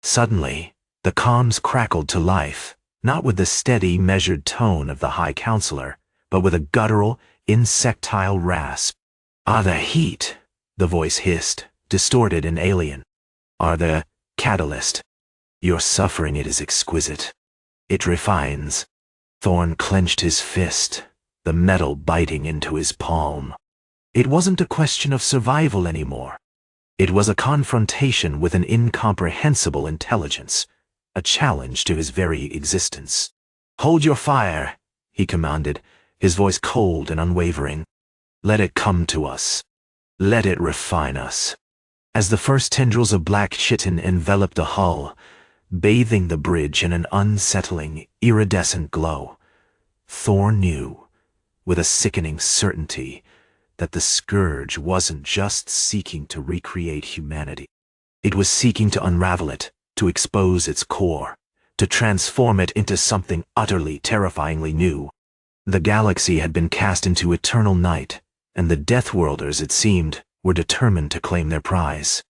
Suddenly, the comms crackled to life, not with the steady, measured tone of the High Counselor, but with a guttural, insectile rasp. "Are the heat," the voice hissed, distorted and alien. "Are the catalyst. Your suffering, it is exquisite. It refines." Thorn clenched his fist, the metal biting into his palm. It wasn't a question of survival anymore. It was a confrontation with an incomprehensible intelligence, a challenge to his very existence. "Hold your fire," he commanded, his voice cold and unwavering. "Let it come to us. Let it refine us." As the first tendrils of black chitin enveloped the hull, bathing the bridge in an unsettling, iridescent glow, Thorn knew, with a sickening certainty, that the Scourge wasn't just seeking to recreate humanity. It was seeking to unravel it, to expose its core, to transform it into something utterly, terrifyingly new. The galaxy had been cast into eternal night, and the Deathworlders, it seemed, were determined to claim their prize.